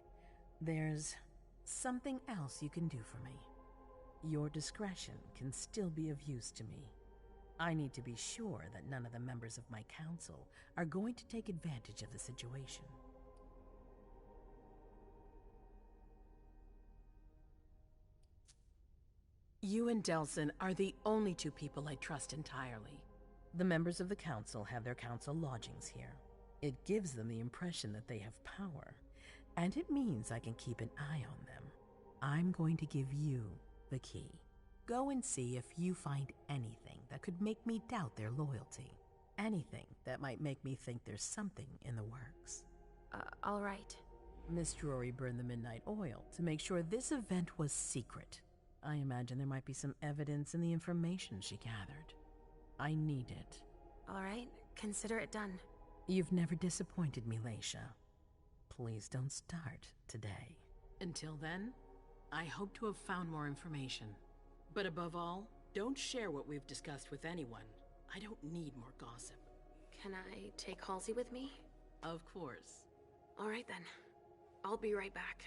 There's something else you can do for me. Your discretion can still be of use to me. I need to be sure that none of the members of my council are going to take advantage of the situation. You and Delson are the only two people I trust entirely. The members of the council have their council lodgings here. It gives them the impression that they have power, and it means I can keep an eye on them. I'm going to give you the key. Go and see if you find anything that could make me doubt their loyalty. Anything that might make me think there's something in the works. All right. Miss Drury burned the midnight oil to make sure this event was secret. I imagine there might be some evidence in the information she gathered. I need it. All right, consider it done. You've never disappointed me, Leisha. Please don't start today. Until then, I hope to have found more information. But above all, don't share what we've discussed with anyone. I don't need more gossip. Can I take Halsey with me? Of course. All right then. I'll be right back.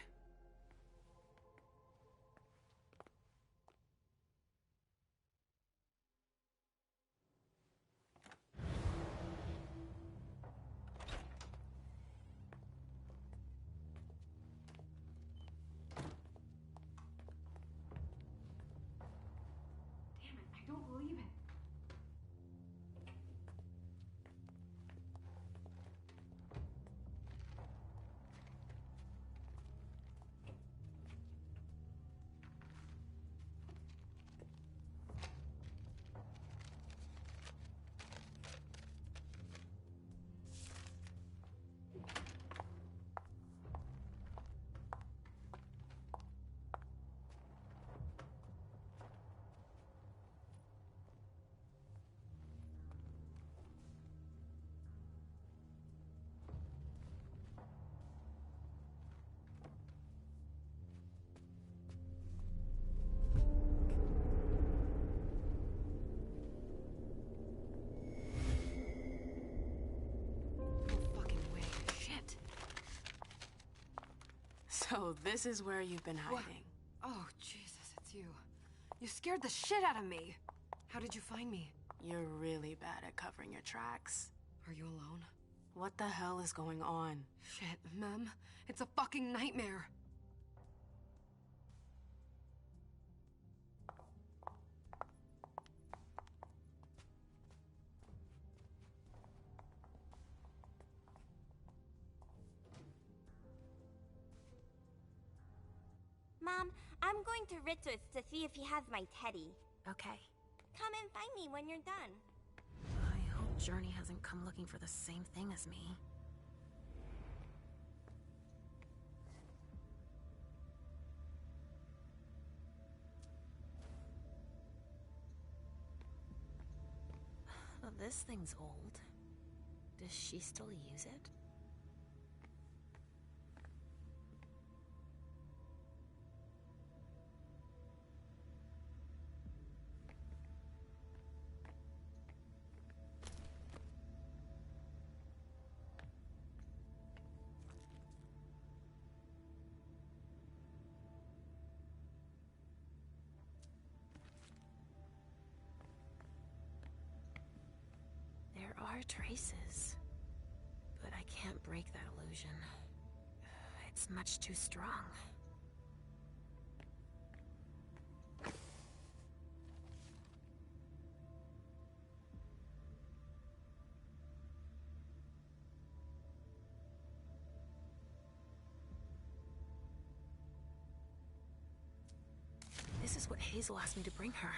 So this is where you've been hiding. What? Oh, Jesus, it's you. You scared the shit out of me. How did you find me? You're really bad at covering your tracks. Are you alone? What the hell is going on? Shit, Mem. It's a fucking nightmare. Mom, I'm going to Richard's to see if he has my teddy. Okay. Come and find me when you're done. I hope Journey hasn't come looking for the same thing as me. This thing's old. Does she still use it? There are traces, but I can't break that illusion. It's much too strong. This is what Hazel asked me to bring her.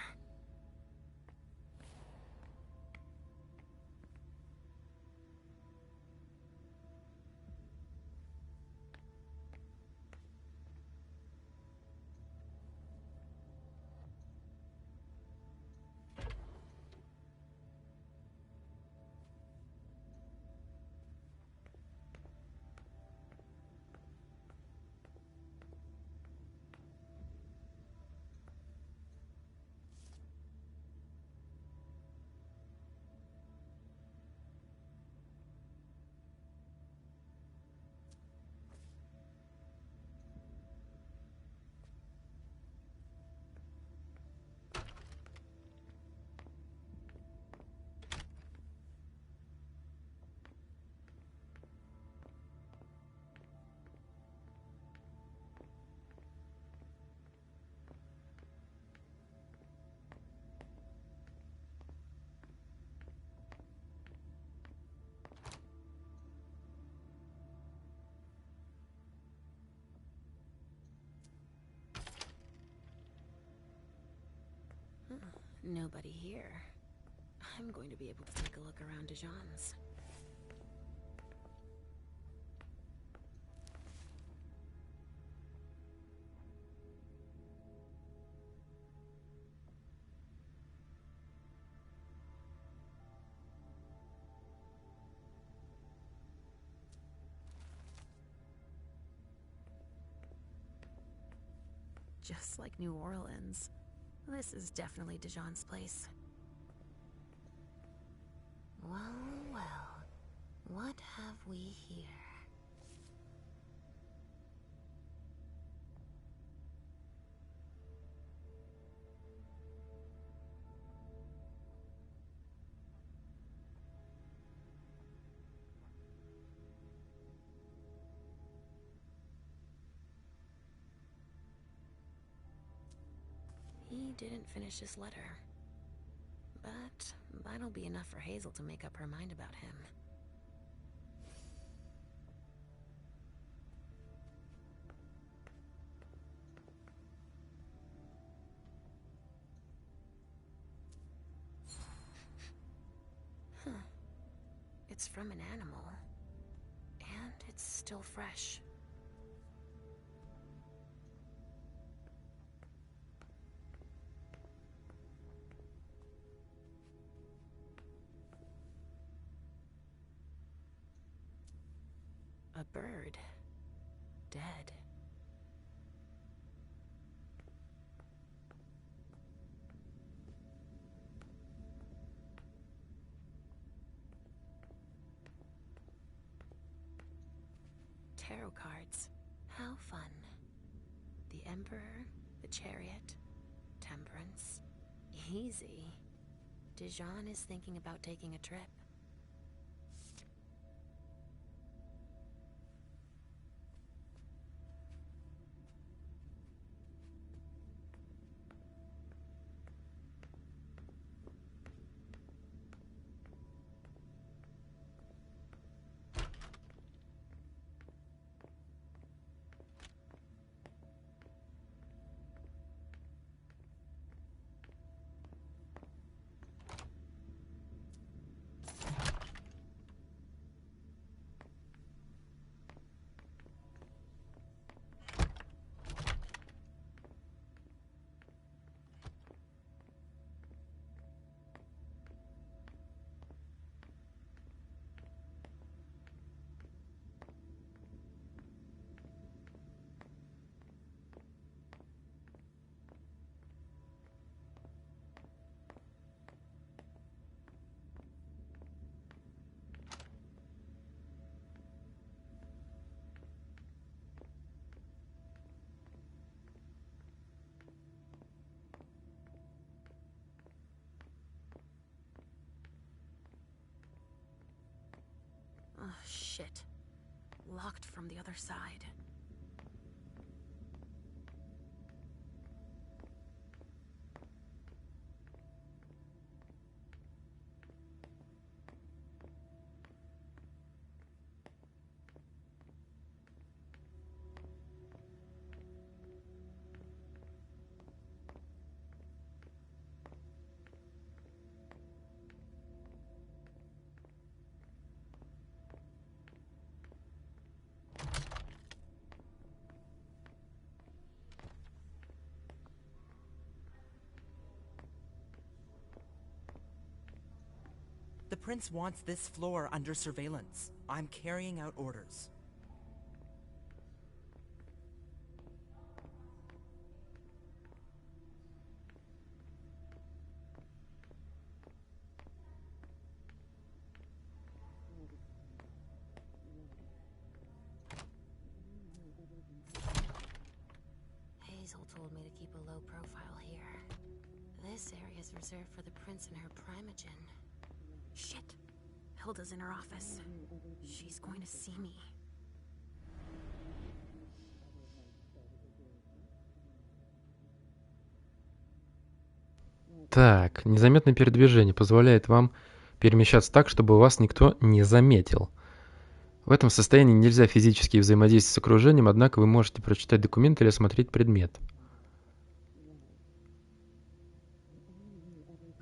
Nobody here. I'm going to be able to take a look around Dijon's. Just like New Orleans. This is definitely Dijon's place. Well, well. What have we here? He didn't finish his letter. But that'll be enough for Hazel to make up her mind about him. Huh. It's from an animal. And it's still fresh. A bird. Dead. Tarot cards. How fun. The Emperor, the Chariot, Temperance. Easy. Dijon is thinking about taking a trip. Oh, shit. Locked from the other side. The prince wants this floor under surveillance. I'm carrying out orders. Hazel told me to keep a low profile here. This area is reserved for the prince and her primogen. Shit. Hilda's in her office. She's going to see me. Так, незаметное передвижение позволяет вам перемещаться так, чтобы вас никто не заметил. В этом состоянии нельзя физически взаимодействовать с окружением, однако вы можете прочитать документ или осмотреть предмет.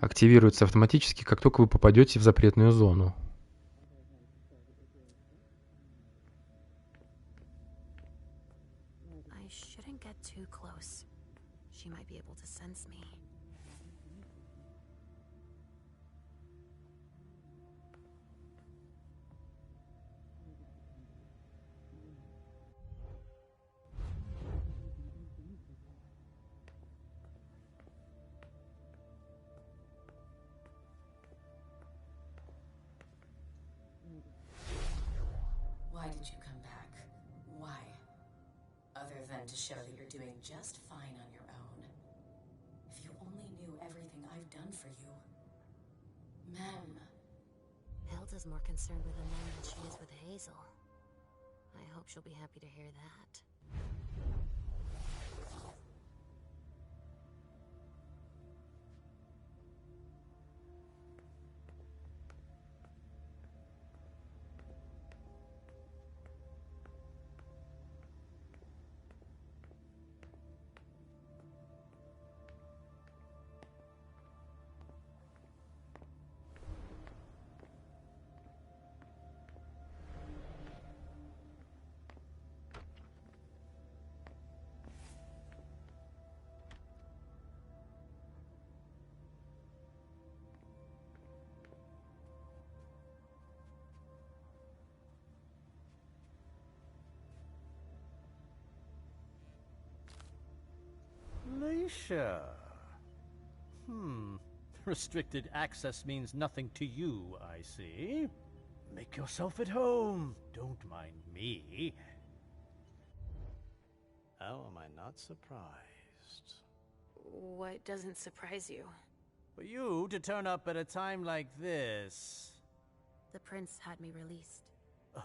Активируется автоматически, как только вы попадете в запретную зону. I shouldn't get too close. She might be able to sense me. Why did you come back? Why? Other than to show that you're doing just fine on your own. If you only knew everything I've done for you. Mem. Hilda's more concerned with the men than she is with Hazel. I hope she'll be happy to hear that. Alicia. Restricted access means nothing to you, I see. Make yourself at home. Don't mind me. How am I not surprised? What doesn't surprise you? For you to turn up at a time like this. The prince had me released.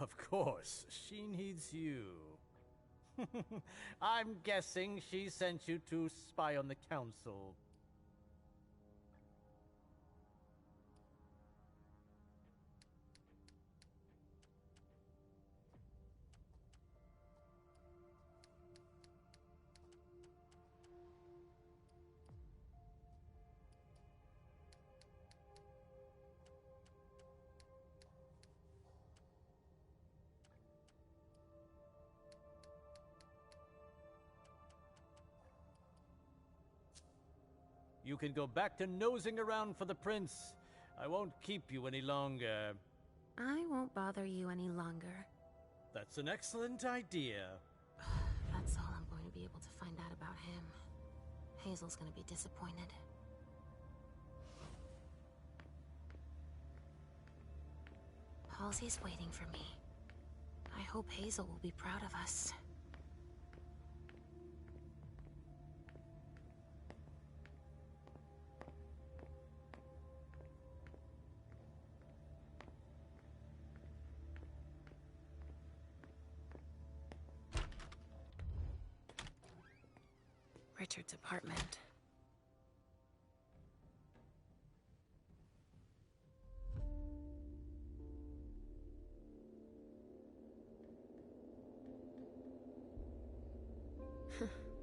Of course, she needs you. I'm guessing she sent you to spy on the council. You can go back to nosing around for the prince. I won't keep you any longer. I won't bother you any longer. That's an excellent idea. That's all I'm going to be able to find out about him. Hazel's gonna be disappointed. Halsey's waiting for me. I hope Hazel will be proud of us. Richard's apartment.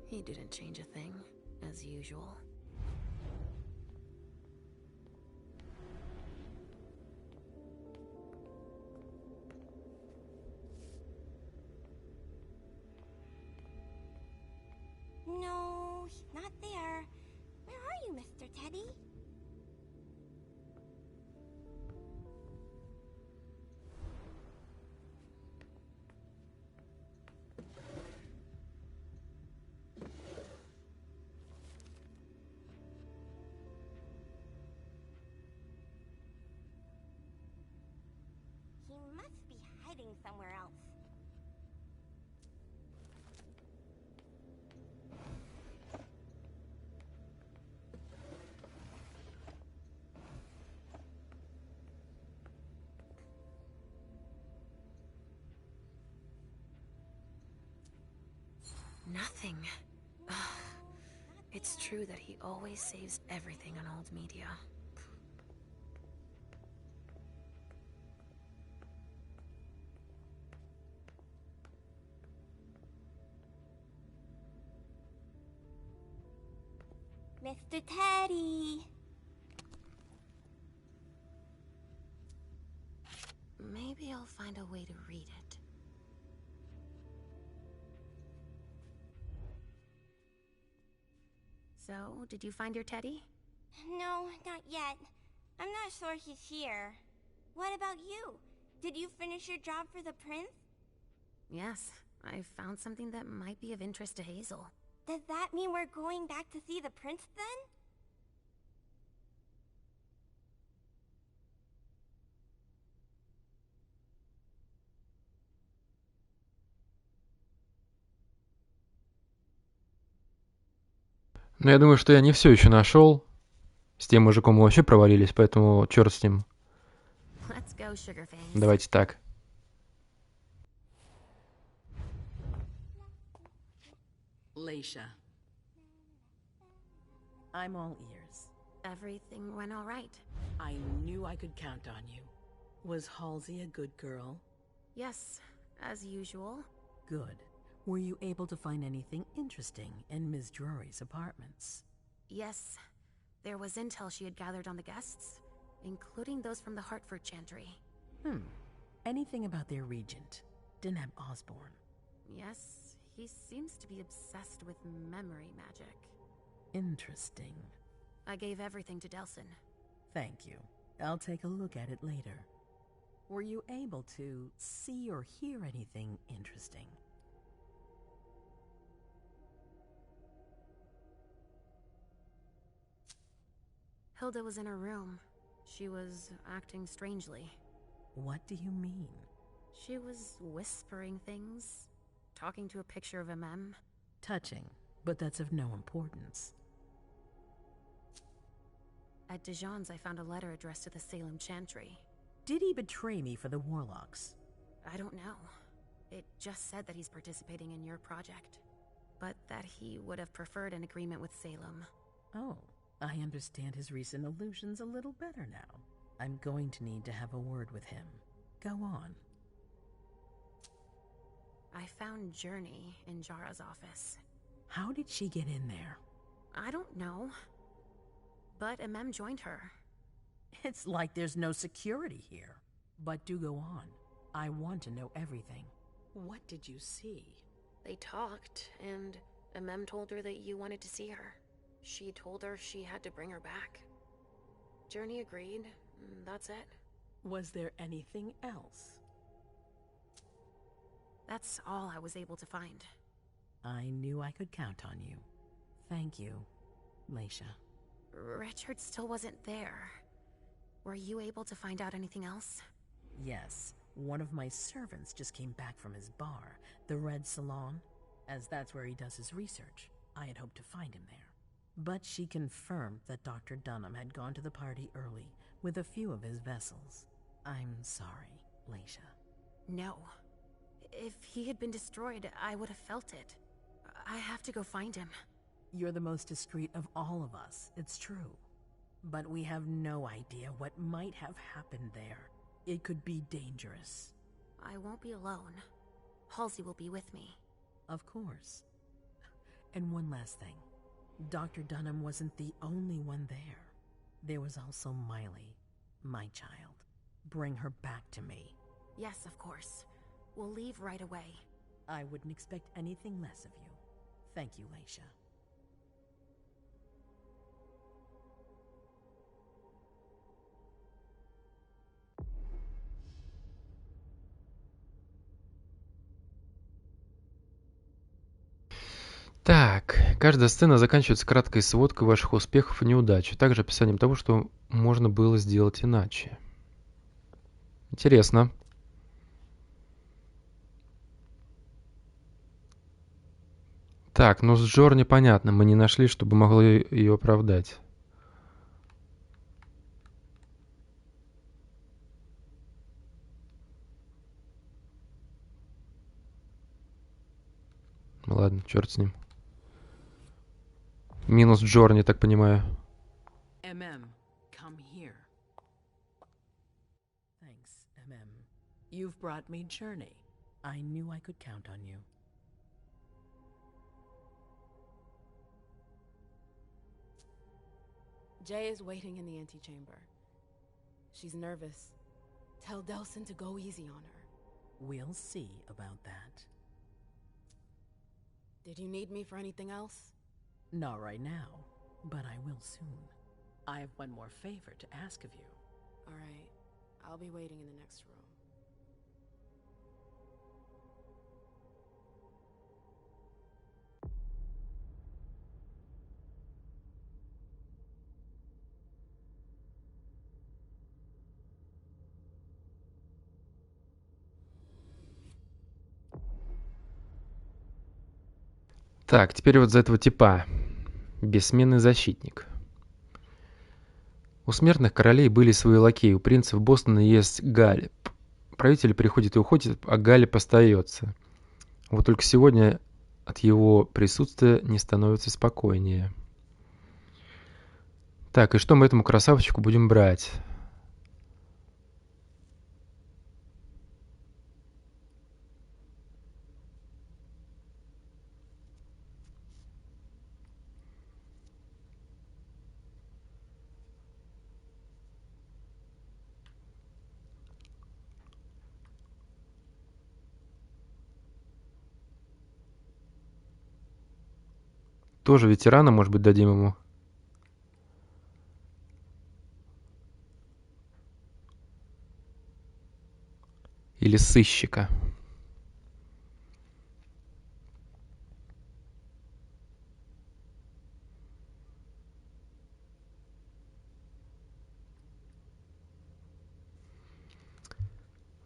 He didn't change a thing, as usual. No, he's not there. Where are you, Mr. Teddy? He must be hiding somewhere else. Nothing. Ugh. It's true that he always saves everything on old media. Mr. Teddy! Maybe I'll find a way to read it. So, did you find your teddy? No, not yet. I'm not sure he's here. What about you? Did you finish your job for the prince? Yes, I found something that might be of interest to Hazel. Does that mean we're going back to see the prince then? Но я думаю, что я не все еще нашел. С тем мужиком мы вообще провалились, поэтому черт с ним. Let's go, Sugarfangs. Давайте так. Leisha. I'm all ears. Everything went all right. I knew I could count on you. Was Halsey a good girl? Yes, as usual. Good. Were you able to find anything interesting in Ms. Drury's apartments? Yes. There was intel she had gathered on the guests, including those from the Hartford Chantry. Anything about their regent, Deneb Osborne? Yes, he seems to be obsessed with memory magic. Interesting. I gave everything to Delson. Thank you. I'll take a look at it later. Were you able to see or hear anything interesting? Hilda was in her room. She was acting strangely. What do you mean? She was whispering things, talking to a picture of MM. Touching, but that's of no importance. At Dijon's, I found a letter addressed to the Salem Chantry. Did he betray me for the Warlocks? I don't know. It just said that he's participating in your project, but that he would have preferred an agreement with Salem. Oh, I understand his recent illusions a little better now. I'm going to need to have a word with him. Go on. I found Journey in Jara's office. How did she get in there? I don't know. But MM joined her. It's like there's no security here. But do go on. I want to know everything. What did you see? They talked, and MM told her that you wanted to see her. She told her she had to bring her back. Journey agreed. That's it. Was there anything else? That's all I was able to find. I knew I could count on you. Thank you, Leisha. Richard still wasn't there. Were you able to find out anything else? Yes. One of my servants just came back from his bar, the Red Salon, as that's where he does his research. I had hoped to find him there. But she confirmed that Dr. Dunham had gone to the party early with a few of his vessels. I'm sorry, Leisha. No. If he had been destroyed, I would have felt it. I have to go find him. You're the most discreet of all of us, it's true. But we have no idea what might have happened there. It could be dangerous. I won't be alone. Halsey will be with me. Of course. And one last thing. Dr. Dunham wasn't the only one there. There was also Miley, my child. Bring her back to me. Yes, of course. We'll leave right away. I wouldn't expect anything less of you. Thank you, Leisha. Так, каждая сцена заканчивается краткой сводкой ваших успехов и неудач, а также описанием того, что можно было сделать иначе. Интересно. Так, ну с Джор непонятно, мы не нашли, чтобы могло ее оправдать. Ладно, черт с ним. Минус Джорни, так понимаю. MM, come here. Thanks, MM. You've brought me Journey. I knew I could count on you. Jay is waiting in the antechamber. She's nervous. Tell Delsin to go easy on her. We'll see about that. Did you need me for anything else? Not right now, but I will soon. I have one more favor to ask of you. All right. I'll be waiting in the next room. Так, теперь вот за этого типа. Бессменный защитник. У смертных королей были свои лакеи. У принцев Бостона есть Галеб. Правитель приходит и уходит, а Галеб остается. Вот только сегодня от его присутствия не становится спокойнее. Так, и что мы этому красавчику будем брать? Тоже ветерана, может быть, дадим ему? Или сыщика?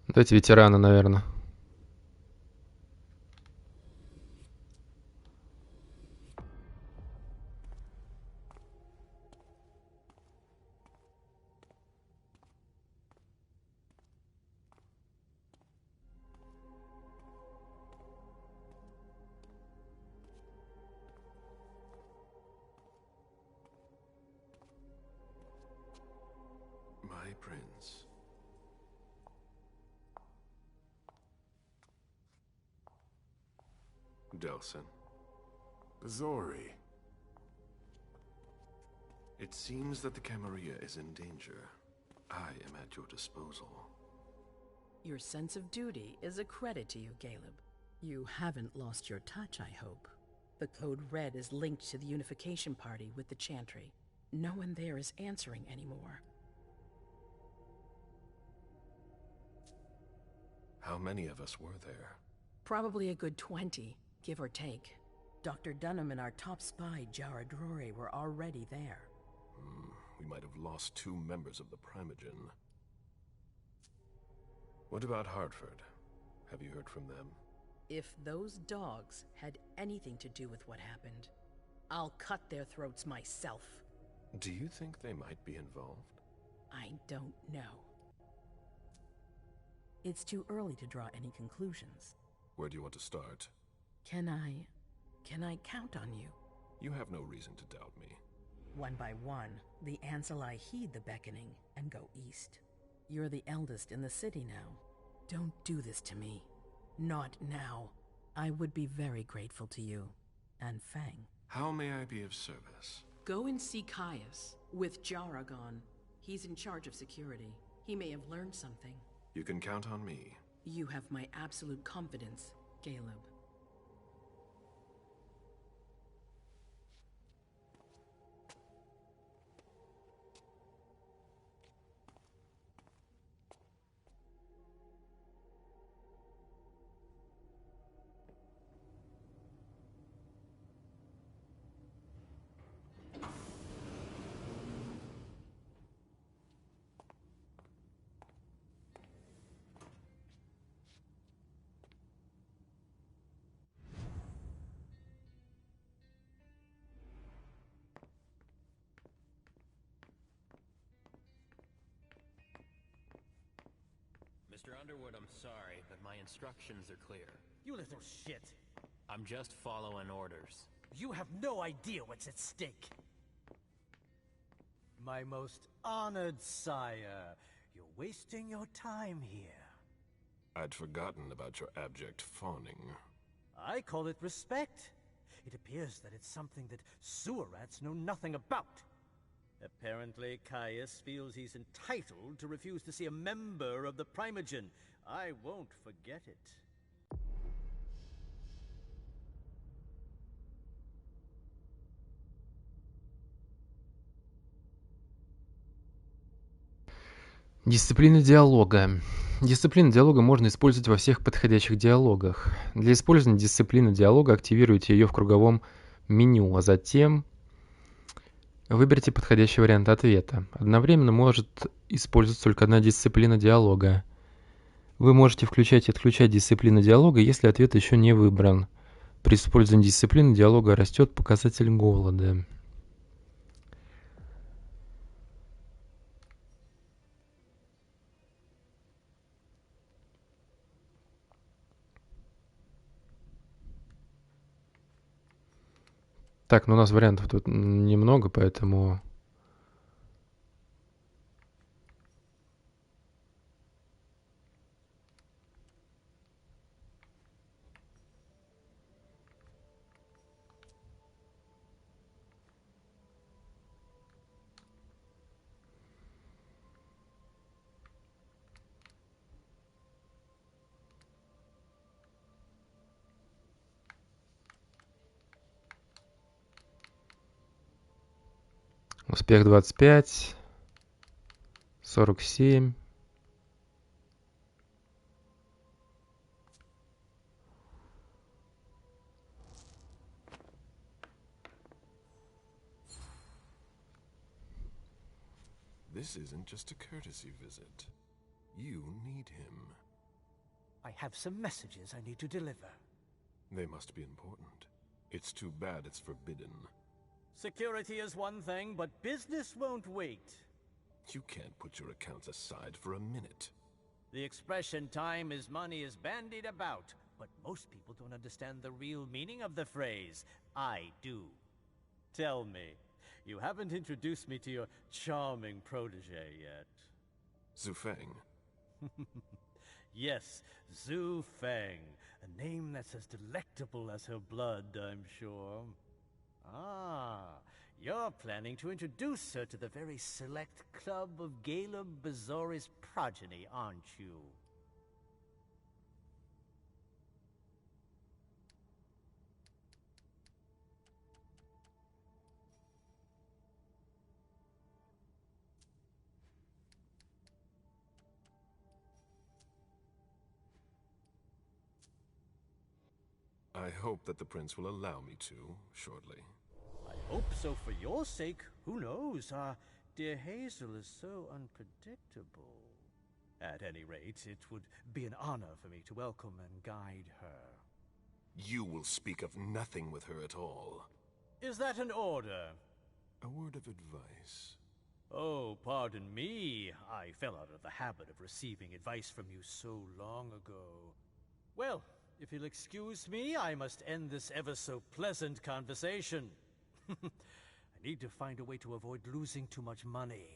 Дайте ветерана, наверное. My prince. Delsin. Zori. It seems that the Camarilla is in danger. I am at your disposal. Your sense of duty is a credit to you, Caleb. You haven't lost your touch, I hope. The Code Red is linked to the Unification Party with the Chantry. No one there is answering anymore. How many of us were there? Probably a good 20, give or take. Dr. Dunham and our top spy, Jara Drory, were already there. We might have lost 2 members of the Primogen. What about Hartford? Have you heard from them? If those dogs had anything to do with what happened, I'll cut their throats myself. Do you think they might be involved? I don't know. It's too early to draw any conclusions. Where do you want to start? Can I count on you? You have no reason to doubt me. One by one, the Ancillai heed the beckoning and go east. You're the eldest in the city now. Don't do this to me. Not now. I would be very grateful to you. And Fang. How may I be of service? Go and see Caius with Jaragon. He's in charge of security. He may have learned something. You can count on me. You have my absolute confidence, Caleb. Mr. Underwood, I'm sorry, but my instructions are clear. You little shit. I'm just following orders. You have no idea what's at stake. My most honored sire, you're wasting your time here. I'd forgotten about your abject fawning. I call it respect. It appears that it's something that sewer rats know nothing about. Apparently, Caius feels he's entitled to refuse to see a member of the Primogen. I won't forget it. Дисциплина диалога. Дисциплину диалога можно использовать во всех подходящих диалогах. Для использования дисциплины диалога активируйте ее в круговом меню, а затем выберите подходящий вариант ответа. Одновременно может использоваться только одна дисциплина диалога. Вы можете включать и отключать дисциплину диалога, если ответ еще не выбран. При использовании дисциплины диалога растет показатель голода. Так, ну у нас вариантов тут немного, поэтому... Успех 25, 47. This isn't just a courtesy visit. You need him. I have some messages I need to deliver. They must be important. It's too bad it's forbidden. Security is one thing, but business won't wait. You can't put your accounts aside for a minute. The expression time is money is bandied about, but most people don't understand the real meaning of the phrase. I do. Tell me, you haven't introduced me to your charming protege yet. Zhu Feng. Yes, Zhu Feng. A name that's as delectable as her blood, I'm sure. Ah, you're planning to introduce her to the very select club of Gala Bazori's progeny, aren't you? I hope that the prince will allow me to, shortly. I hope so for your sake. Who knows? Dear Hazel is so unpredictable. At any rate, it would be an honor for me to welcome and guide her. You will speak of nothing with her at all. Is that an order? A word of advice. Oh, pardon me. I fell out of the habit of receiving advice from you so long ago. Well, if you'll excuse me, I must end this ever-so-pleasant conversation. I need to find a way to avoid losing too much money.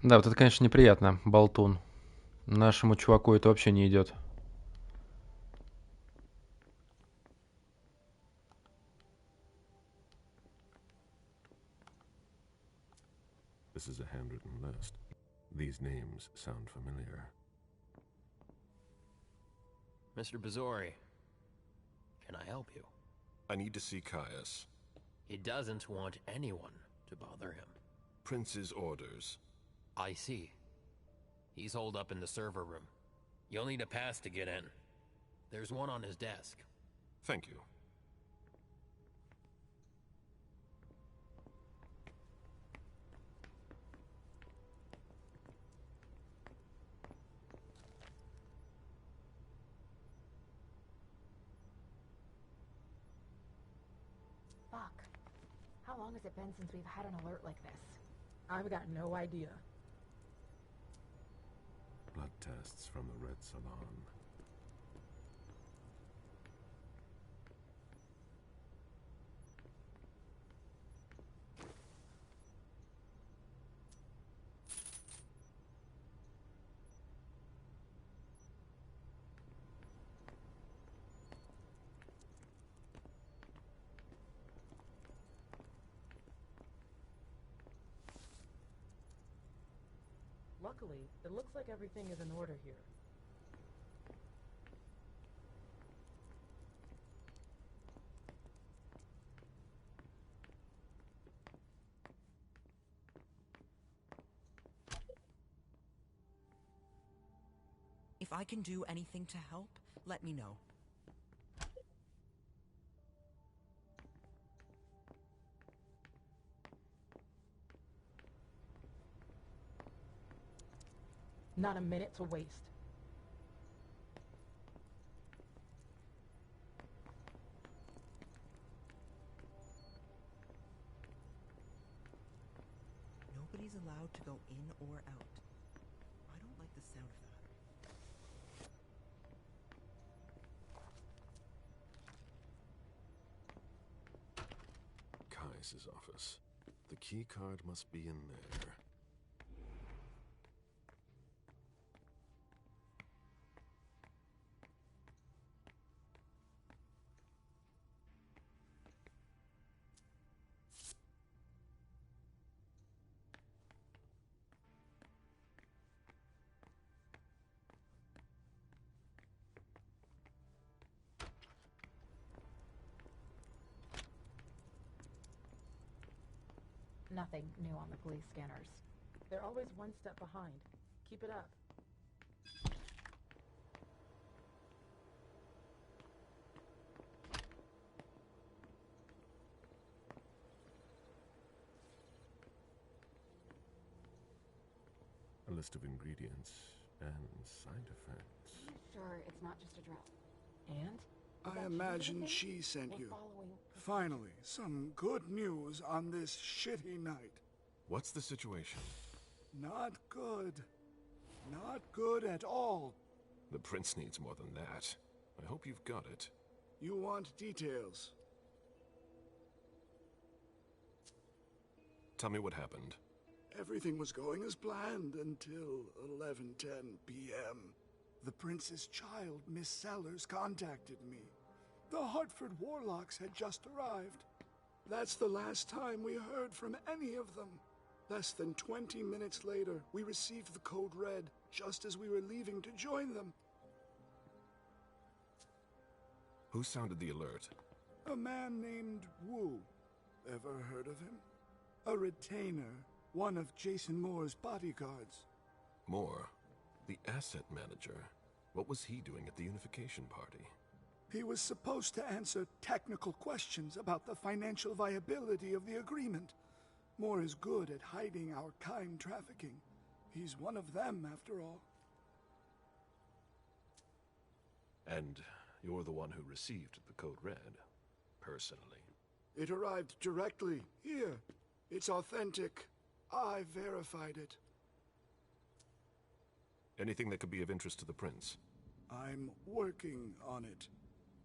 Да, вот это, конечно, неприятно, болтун. Нашему чуваку это вообще не идет. This is a handwritten list. These names sound familiar. Mr. Bazori, can I help you? I need to see Caius. He doesn't want anyone to bother him. Prince's orders. I see. He's holed up in the server room. You'll need a pass to get in. There's one on his desk. Thank you. Fuck. How long has it been since we've had an alert like this? I've got no idea. Blood tests from the Red Salon. Luckily, it looks like everything is in order here. If I can do anything to help, let me know. Not a minute to waste. Nobody's allowed to go in or out. I don't like the sound of that. Kai's office. The key card must be in there. Nothing new on the police scanners. They're always one step behind. Keep it up. A list of ingredients and side effects. Sure, it's not just a drug. And? I imagine she sent you. Finally, some good news on this shitty night. What's the situation? Not good. Not good at all. The prince needs more than that. I hope you've got it. You want details? Tell me what happened. Everything was going as planned until 11:10 p.m. The prince's child, Miss Sellers, contacted me. The Hartford Warlocks had just arrived. That's the last time we heard from any of them. Less than 20 minutes later, we received the code red, just as we were leaving to join them. Who sounded the alert? A man named Wu. Ever heard of him? A retainer, one of Jason Moore's bodyguards. Moore, the asset manager. What was he doing at the unification party? He was supposed to answer technical questions about the financial viability of the agreement. Moore is good at hiding our kind trafficking. He's one of them, after all. And you're the one who received the code red, personally. It arrived directly here. It's authentic. I verified it. Anything that could be of interest to the prince? I'm working on it.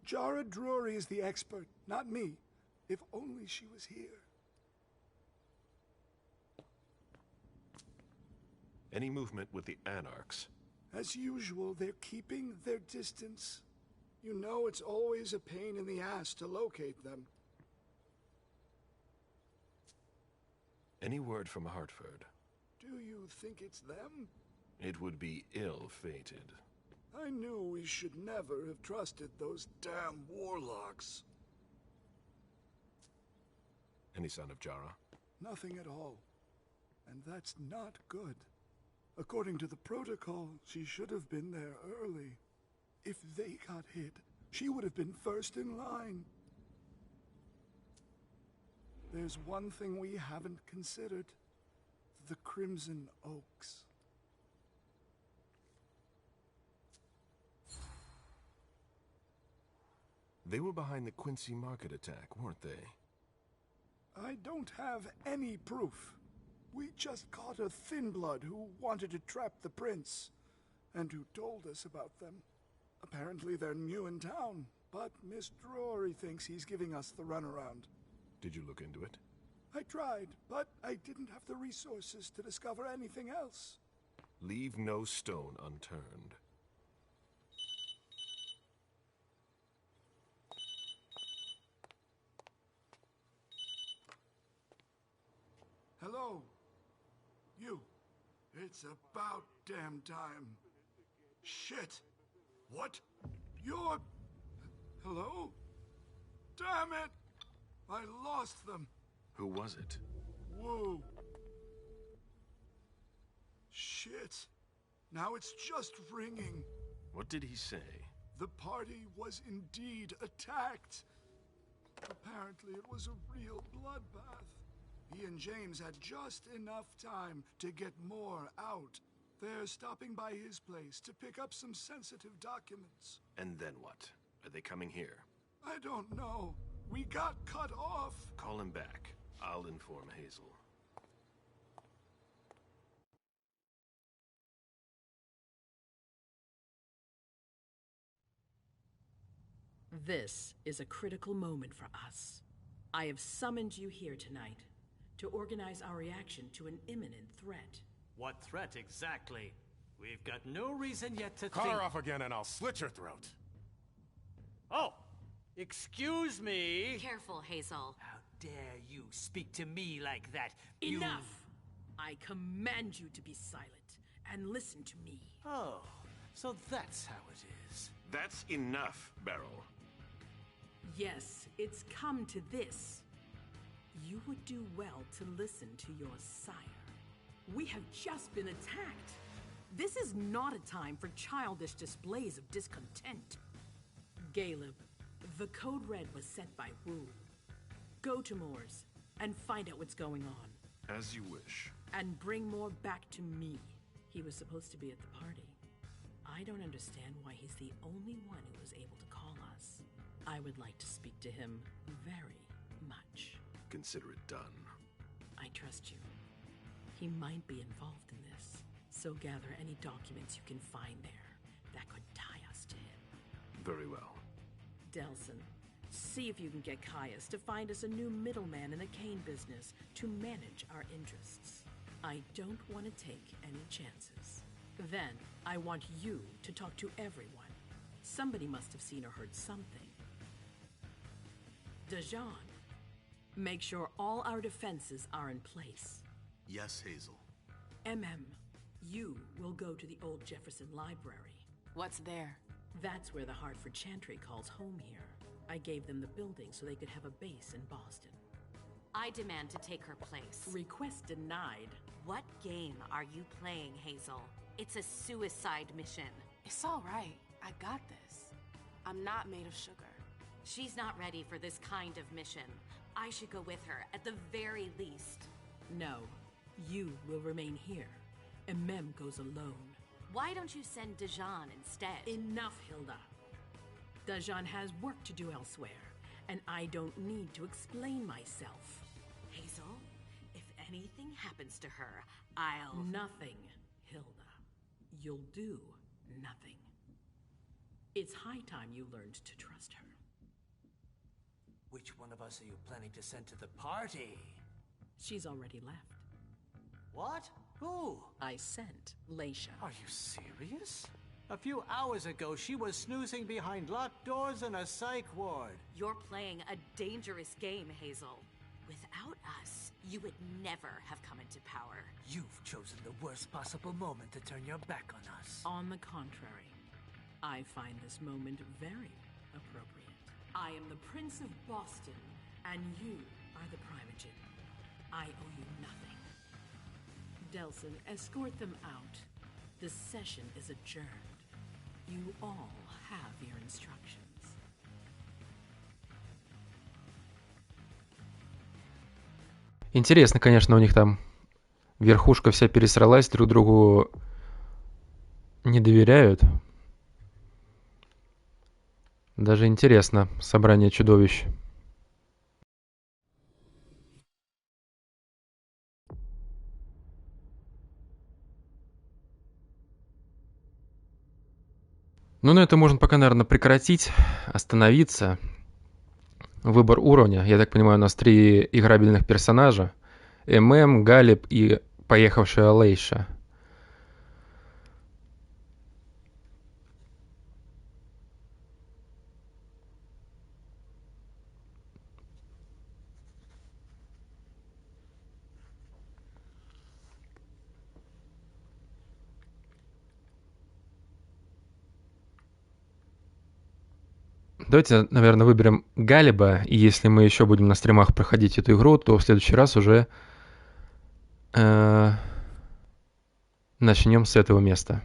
Jara Drury is the expert, not me. If only she was here. Any movement with the Anarchs? As usual, they're keeping their distance. You know it's always a pain in the ass to locate them. Any word from Hartford? Do you think it's them? It would be ill-fated. I knew we should never have trusted those damn warlocks. Any sign of Jara? Nothing at all. And that's not good. According to the protocol, she should have been there early. If they got hit, she would have been first in line. There's one thing we haven't considered. The Crimson Oaks. They were behind the Quincy Market attack, weren't they? I don't have any proof. We just caught a thin blood who wanted to trap the prince, and who told us about them. Apparently they're new in town, but Miss Drury thinks he's giving us the runaround. Did you look into it? I tried, but I didn't have the resources to discover anything else. Leave no stone unturned. Hello? You. It's about damn time. Shit. What? You're... Hello? Damn it! I lost them. Who was it? Whoa. Shit. Now it's just ringing. What did he say? The party was indeed attacked. Apparently it was a real bloodbath. He and James had just enough time to get more out. They're stopping by his place to pick up some sensitive documents. And then what? Are they coming here? I don't know. We got cut off. Call him back. I'll inform Hazel. This is a critical moment for us. I have summoned you here tonight to organize our reaction to an imminent threat. What threat exactly? We've got no reason yet to Cut think... her off again and I'll slit your throat. Oh! Excuse me! Careful, Hazel. How dare you speak to me like that? Enough! I command you to be silent and listen to me. Oh, so that's how it is. That's enough, Beryl. Yes, it's come to this. You would do well to listen to your sire. We have just been attacked. This is not a time for childish displays of discontent. Caleb, the code red was set by Wu. Go to Moore's and find out what's going on. As you wish. And bring Moore back to me. He was supposed to be at the party. I don't understand why he's the only one who was able to call us. I would like to speak to him very much. Consider it done. I trust you. He might be involved in this, so gather any documents you can find there that could tie us to him. Very well. Delson, see if you can get Caius to find us a new middleman in the cane business to manage our interests. I don't want to take any chances. Then, I want you to talk to everyone. Somebody must have seen or heard something. Dejan, make sure all our defenses are in place. Yes, Hazel. You will go to the old Jefferson Library. What's there? That's where the Hartford Chantry calls home here. I gave them the building so they could have a base in Boston. I demand to take her place. Request denied. What game are you playing, Hazel? It's a suicide mission. It's all right. I got this. I'm not made of sugar. She's not ready for this kind of mission. I should go with her, at the very least. No, you will remain here. Mem goes alone. Why don't you send Dejan instead? Enough, Hilda. Dejan has work to do elsewhere, and I don't need to explain myself. Hazel, if anything happens to her, I'll... Nothing, Hilda. You'll do nothing. It's high time you learned to trust her. Which one of us are you planning to send to the party? She's already left. What? Who? I sent Leisha. Are you serious? A few hours ago, she was snoozing behind locked doors in a psych ward. You're playing a dangerous game, Hazel. Without us, you would never have come into power. You've chosen the worst possible moment to turn your back on us. On the contrary, I find this moment very appropriate. I am the Prince of Boston, and you are the Primogen. I owe you nothing. Delson, escort them out. The session is adjourned. You all have your instructions. Интересно, конечно, у них там верхушка вся пересралась, друг другу не доверяют. Даже интересно, собрание чудовищ. Ну, на это можно пока, наверное, прекратить, остановиться. Выбор уровня. Я так понимаю, у нас 3 играбельных персонажа. Галеб и поехавшая Лейша. Давайте, наверное, выберем Галиба, и если мы еще будем на стримах проходить эту игру, то в следующий раз уже начнем с этого места.